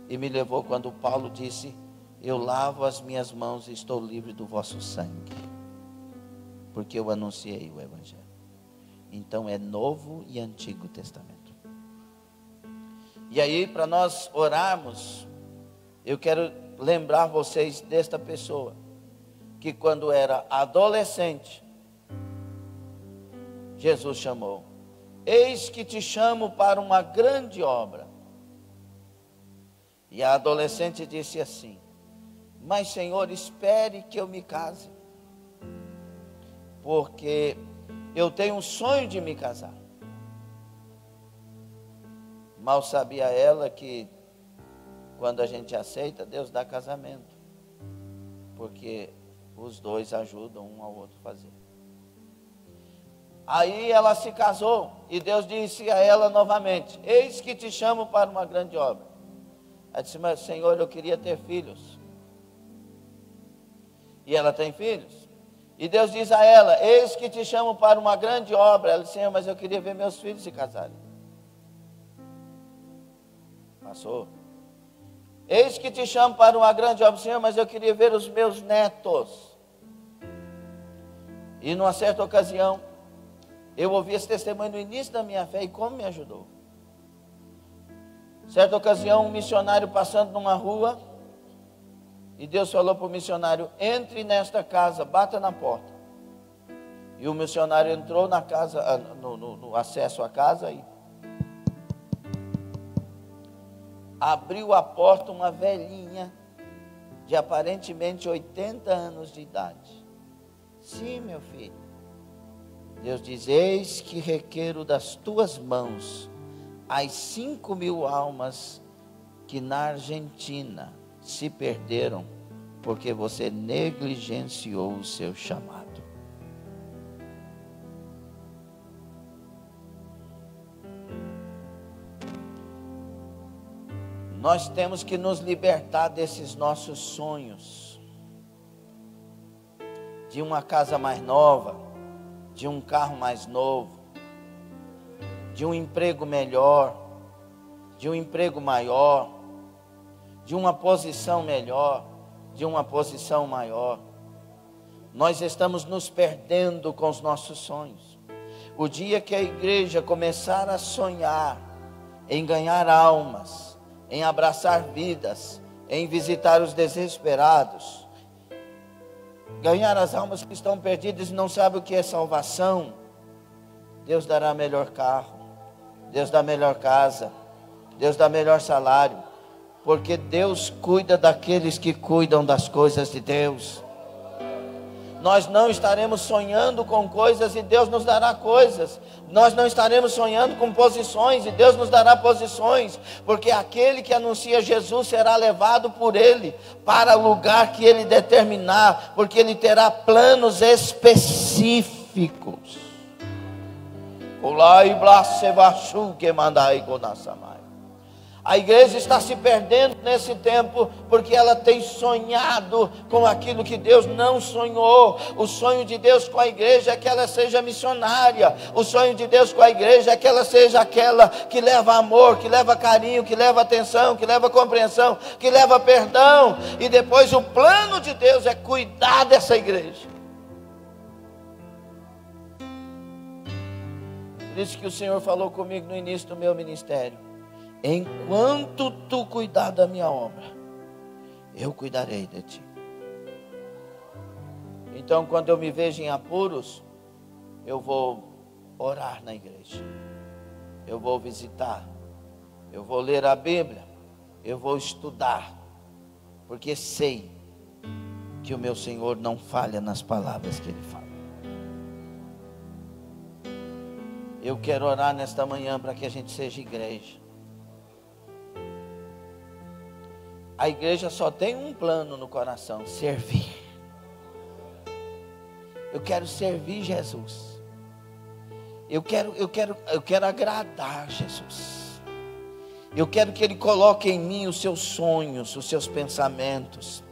Speaker 1: E me levou quando Paulo disse: eu lavo as minhas mãos e estou livre do vosso sangue, porque eu anunciei o Evangelho. Então é Novo e Antigo Testamento. E aí, para nós orarmos, eu quero lembrar vocês desta pessoa, que quando era adolescente, Jesus chamou: eis que te chamo para uma grande obra. E a adolescente disse assim: mas Senhor, espere que eu me case, porque eu tenho um sonho de me casar. Mal sabia ela que quando a gente aceita, Deus dá casamento, porque Os dois ajudam um ao outro a fazer. Aí ela se casou e Deus disse a ela novamente: eis que te chamo para uma grande obra. Ela disse: mas Senhor, eu queria ter filhos. E ela tem filhos. E Deus diz a ela: eis que te chamo para uma grande obra. Ela disse: Senhor, mas eu queria ver meus filhos se casarem. Passou. Eis que te chamo para uma grande obra. Senhor, mas eu queria ver os meus netos. E numa certa ocasião, eu ouvi esse testemunho no início da minha fé e como me ajudou. Certa ocasião, um missionário passando numa rua, e Deus falou para o missionário: entre nesta casa, bata na porta. E o missionário entrou na casa, no acesso à casa, e abriu a porta uma velhinha, de aparentemente 80 anos de idade. Sim, meu filho. Deus diz: eis que requero das tuas mãos as 5.000 almas que na Argentina se perderam porque você negligenciou o seu chamado. Nós temos que nos libertar desses nossos sonhos, de uma casa mais nova, de um carro mais novo, de um emprego melhor, de um emprego maior, de uma posição melhor, de uma posição maior. Nós estamos nos perdendo com os nossos sonhos. O dia que a igreja começar a sonhar em ganhar almas, em abraçar vidas, em visitar os desesperados, ganhar as almas que estão perdidas e não sabem o que é salvação, Deus dará melhor carro, Deus dá melhor casa, Deus dá melhor salário, porque Deus cuida daqueles que cuidam das coisas de Deus. Nós não estaremos sonhando com coisas e Deus nos dará coisas. Nós não estaremos sonhando com posições e Deus nos dará posições, porque aquele que anuncia Jesus será levado por Ele para o lugar que Ele determinar, porque Ele terá planos específicos. A igreja está se perdendo nesse tempo, porque ela tem sonhado com aquilo que Deus não sonhou. O sonho de Deus com a igreja é que ela seja missionária. O sonho de Deus com a igreja é que ela seja aquela que leva amor, que leva carinho, que leva atenção, que leva compreensão, que leva perdão. E depois o plano de Deus é cuidar dessa igreja. Por isso que o Senhor falou comigo no início do meu ministério: enquanto tu cuidar da minha obra, eu cuidarei de ti. Então, quando eu me vejo em apuros, eu vou orar na igreja, eu vou visitar, eu vou ler a Bíblia, eu vou estudar, porque sei que o meu Senhor não falha nas palavras que Ele fala. Eu quero orar nesta manhã para que a gente seja igreja. A igreja só tem um plano no coração: servir. Eu quero servir Jesus. Eu quero agradar Jesus. Eu quero que Ele coloque em mim os seus sonhos, os seus pensamentos.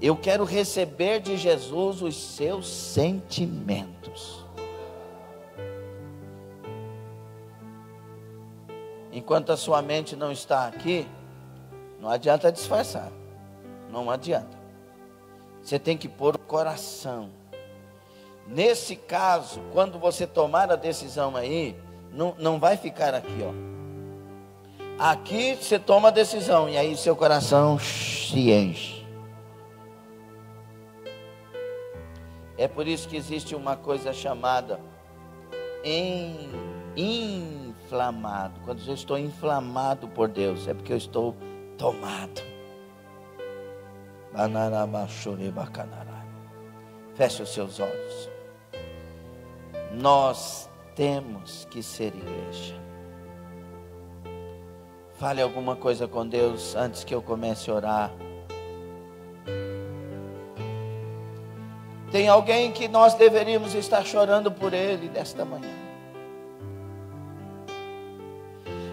Speaker 1: Eu quero receber de Jesus os seus sentimentos. Enquanto a sua mente não está aqui, não adianta disfarçar, não adianta. Você tem que pôr o coração. Nesse caso, quando você tomar a decisão aí, não vai ficar aqui, ó. Aqui você toma a decisão e aí seu coração se enche. É por isso que existe uma coisa chamada inflamado. Quando eu estou inflamado por Deus, é porque eu estou tomado. Feche os seus olhos. Nós temos que ser igreja. Fale alguma coisa com Deus antes que eu comece a orar. Tem alguém que nós deveríamos estar chorando por ele nesta manhã.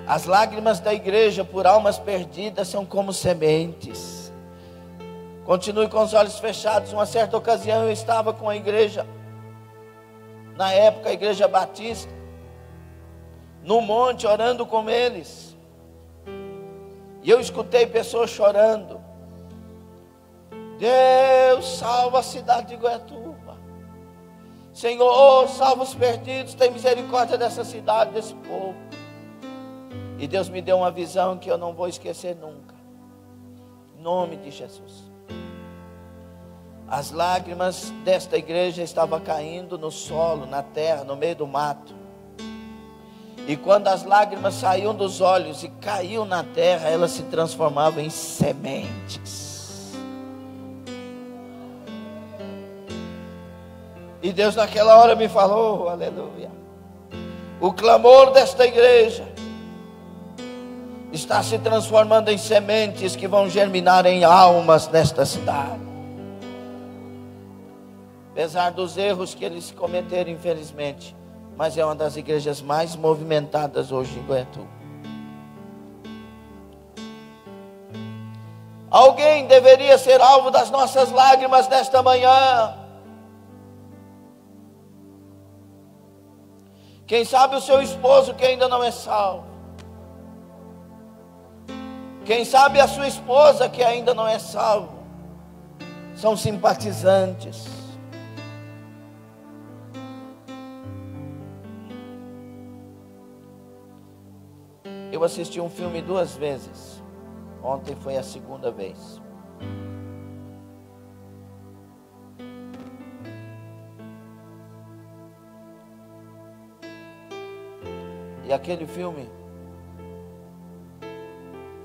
Speaker 1: As lágrimas da igreja por almas perdidas são como sementes. Continue com os olhos fechados. Uma certa ocasião eu estava com a igreja, na época a igreja batista, no monte, orando com eles. E eu escutei pessoas chorando. Deus, salva a cidade de Goiatuba. Senhor, salva os perdidos. Tem misericórdia dessa cidade, desse povo. E Deus me deu uma visão que eu não vou esquecer nunca. Em nome de Jesus. As lágrimas desta igreja estavam caindo no solo, na terra, no meio do mato. E quando as lágrimas saíam dos olhos e caíam na terra, elas se transformavam em sementes. E Deus naquela hora me falou, aleluia, o clamor desta igreja está se transformando em sementes que vão germinar em almas nesta cidade. Apesar dos erros que eles cometeram, infelizmente, mas é uma das igrejas mais movimentadas hoje em Goiatuba. Alguém deveria ser alvo das nossas lágrimas nesta manhã. Quem sabe o seu esposo que ainda não é salvo. Quem sabe a sua esposa que ainda não é salvo. São simpatizantes. Eu assisti um filme 2 vezes. Ontem foi a 2ª vez. E aquele filme,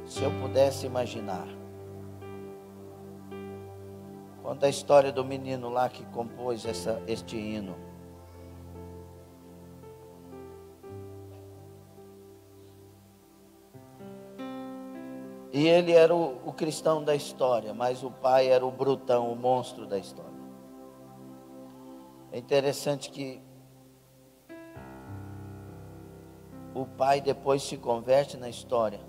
Speaker 1: se eu pudesse imaginar, conta a história do menino lá que compôs este hino. E ele era o cristão da história, mas o pai era o brutão, o monstro da história. É interessante que o pai depois se converte na história.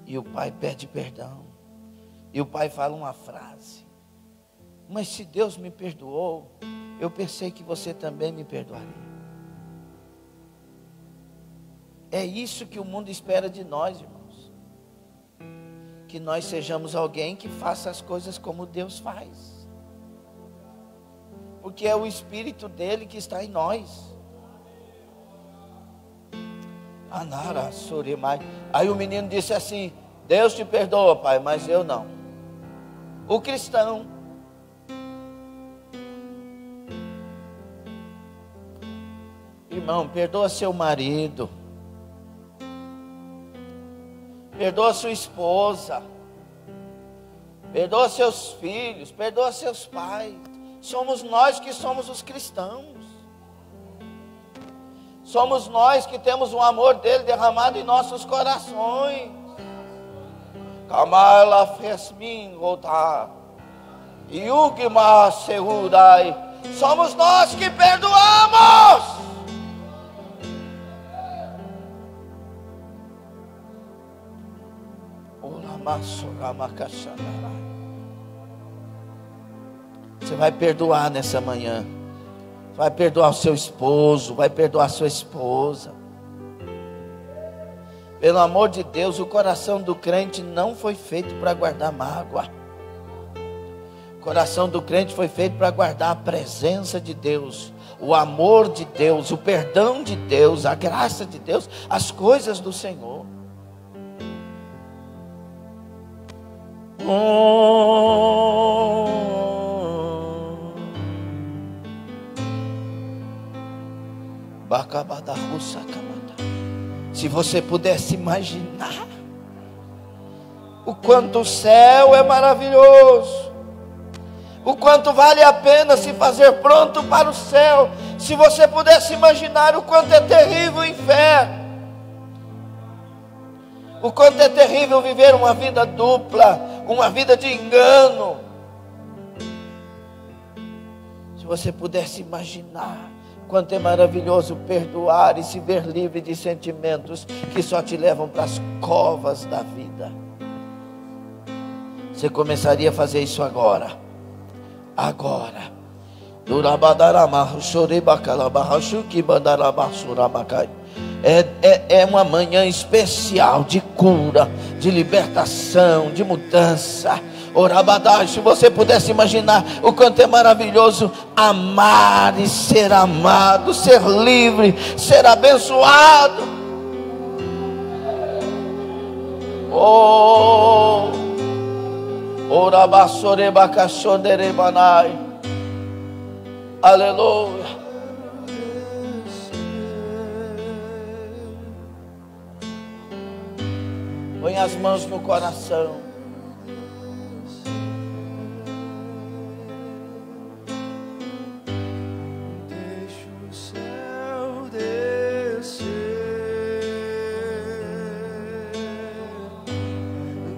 Speaker 1: E o pai pede perdão. E o pai fala uma frase: mas se Deus me perdoou, eu pensei que você também me perdoaria. É isso que o mundo espera de nós, irmãos. Que nós sejamos alguém que faça as coisas como Deus faz. Porque é o Espírito dele que está em nós. Anara Surimai. Aí o menino disse assim: Deus te perdoa, pai, mas eu não. O cristão. Irmão, perdoa seu marido. Perdoa sua esposa. Perdoa seus filhos. Perdoa seus pais. Somos nós que somos os cristãos. Somos nós que temos o amor dele derramado em nossos corações. Kamala Fesmin Rodar. Yugma Seudai. Somos nós que perdoamos. Você vai perdoar nessa manhã. Vai perdoar o seu esposo, vai perdoar a sua esposa. Pelo amor de Deus, o coração do crente não foi feito para guardar mágoa. O coração do crente foi feito para guardar a presença de Deus, o amor de Deus, o perdão de Deus, a graça de Deus, as coisas do Senhor. Se você pudesse imaginar o quanto o céu é maravilhoso, o quanto vale a pena se fazer pronto para o céu. Se você pudesse imaginar o quanto é terrível o inferno, o quanto é terrível viver uma vida dupla, uma vida de engano. Se você pudesse imaginar quanto é maravilhoso perdoar e se ver livre de sentimentos que só te levam para as covas da vida. Você começaria a fazer isso agora. Agora. É uma manhã especial de cura, de libertação, de mudança. Orabadai, se você pudesse imaginar o quanto é maravilhoso amar e ser amado, ser livre, ser abençoado. Oh, orabassorebacachonderebanai. Aleluia. Põe as mãos no coração.
Speaker 3: Deixa o céu descer.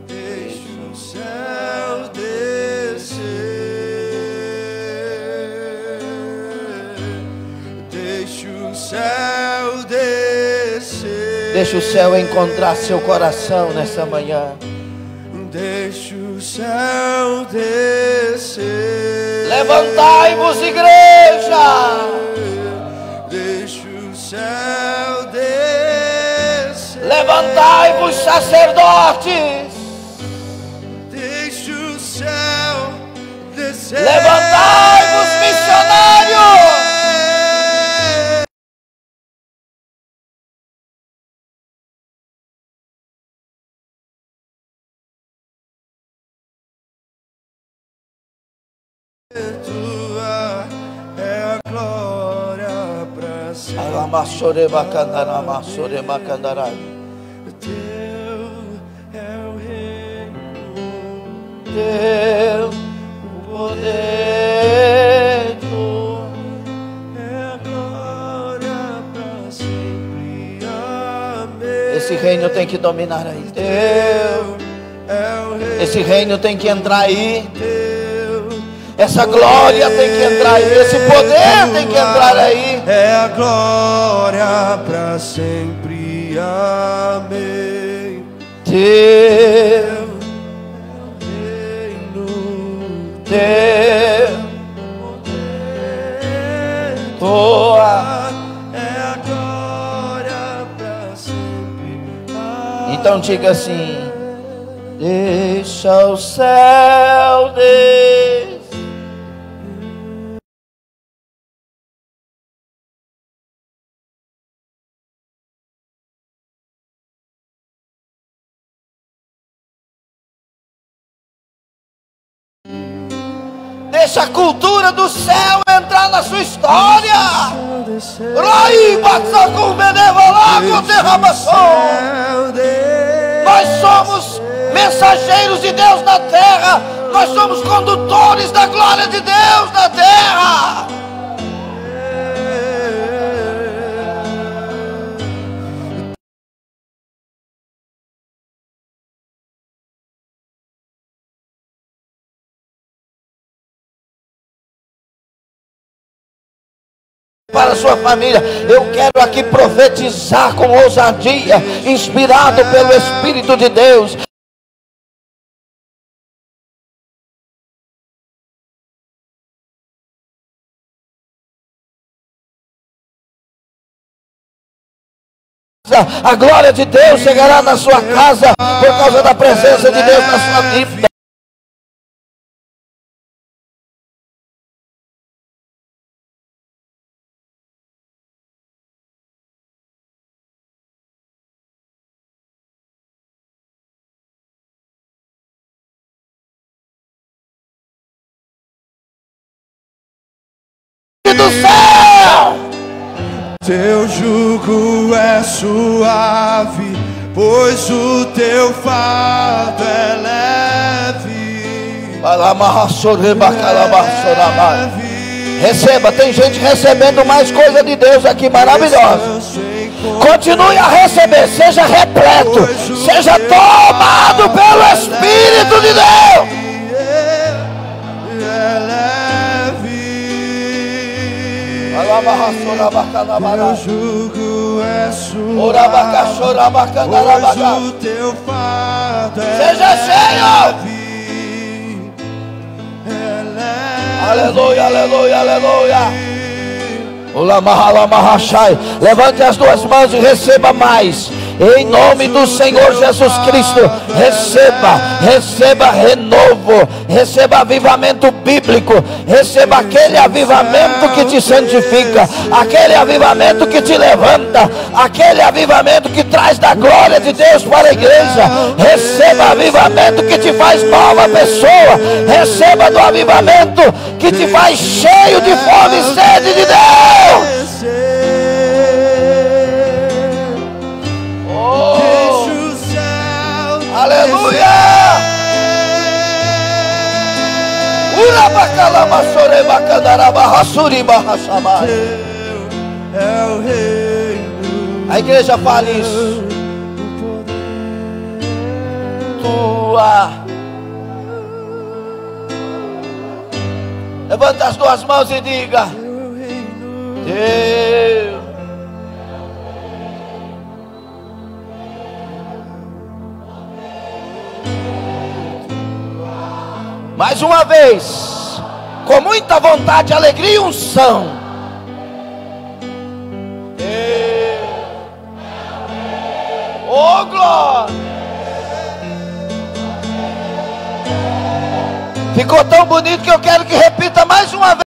Speaker 3: Deixa o céu descer. Deixa o céu descer.
Speaker 1: Deixa o céu encontrar seu coração nessa manhã.
Speaker 3: Deixa o céu descer.
Speaker 1: Levantai-vos, igreja.
Speaker 3: Deixa o céu descer.
Speaker 1: Levantai-vos, sacerdotes.
Speaker 3: Deixa o céu descer.
Speaker 1: Levantai-vos, missionários.
Speaker 3: Tua é a glória pra sempre. Teu é o reino.
Speaker 1: Teu poder,
Speaker 3: É a glória pra sempre. Amém.
Speaker 1: esse reino tem que dominar aí. Teu,
Speaker 3: é o reino.
Speaker 1: esse reino tem que entrar aí.
Speaker 3: Teu
Speaker 1: Essa glória tem que entrar aí. Esse poder tem que entrar aí.
Speaker 3: é a glória pra sempre. Amém.
Speaker 1: Teu,
Speaker 3: Reino.
Speaker 1: teu, tua.
Speaker 3: É a glória pra sempre.
Speaker 1: Então diga assim: deixa o céu descer. Deixa a cultura do céu entrar na sua história. Nós somos mensageiros de Deus na terra. Nós somos condutores da glória de Deus na terra. Para a sua família, eu quero aqui profetizar com ousadia, inspirado pelo Espírito de Deus. A glória de Deus chegará na sua casa por causa da presença de Deus na sua vida. Do céu,
Speaker 3: teu jugo é suave, pois o teu fardo é leve.
Speaker 1: Receba, tem gente recebendo mais coisa de Deus aqui, maravilhosa. Continue a receber, seja repleto, seja tomado pelo Espírito de Deus.
Speaker 3: Teu jugo é suave, pois o teu fardo é
Speaker 1: Seja cheio. Aleluia, aleluia, aleluia. Levante as duas mãos e receba mais. Em nome do Senhor Jesus Cristo, receba renovo, receba avivamento bíblico, receba aquele avivamento que te santifica, aquele avivamento que te levanta, aquele avivamento que traz da glória de Deus para a igreja. Receba avivamento que te faz nova pessoa, receba do avivamento que te faz cheio de fome e sede de Deus. Aleluia! A igreja fala isso. Tua. Levanta as duas mãos e diga: Deus. Mais uma vez, com muita vontade, alegria e unção. Oh, glória! Ficou tão bonito que eu quero que repita mais uma vez.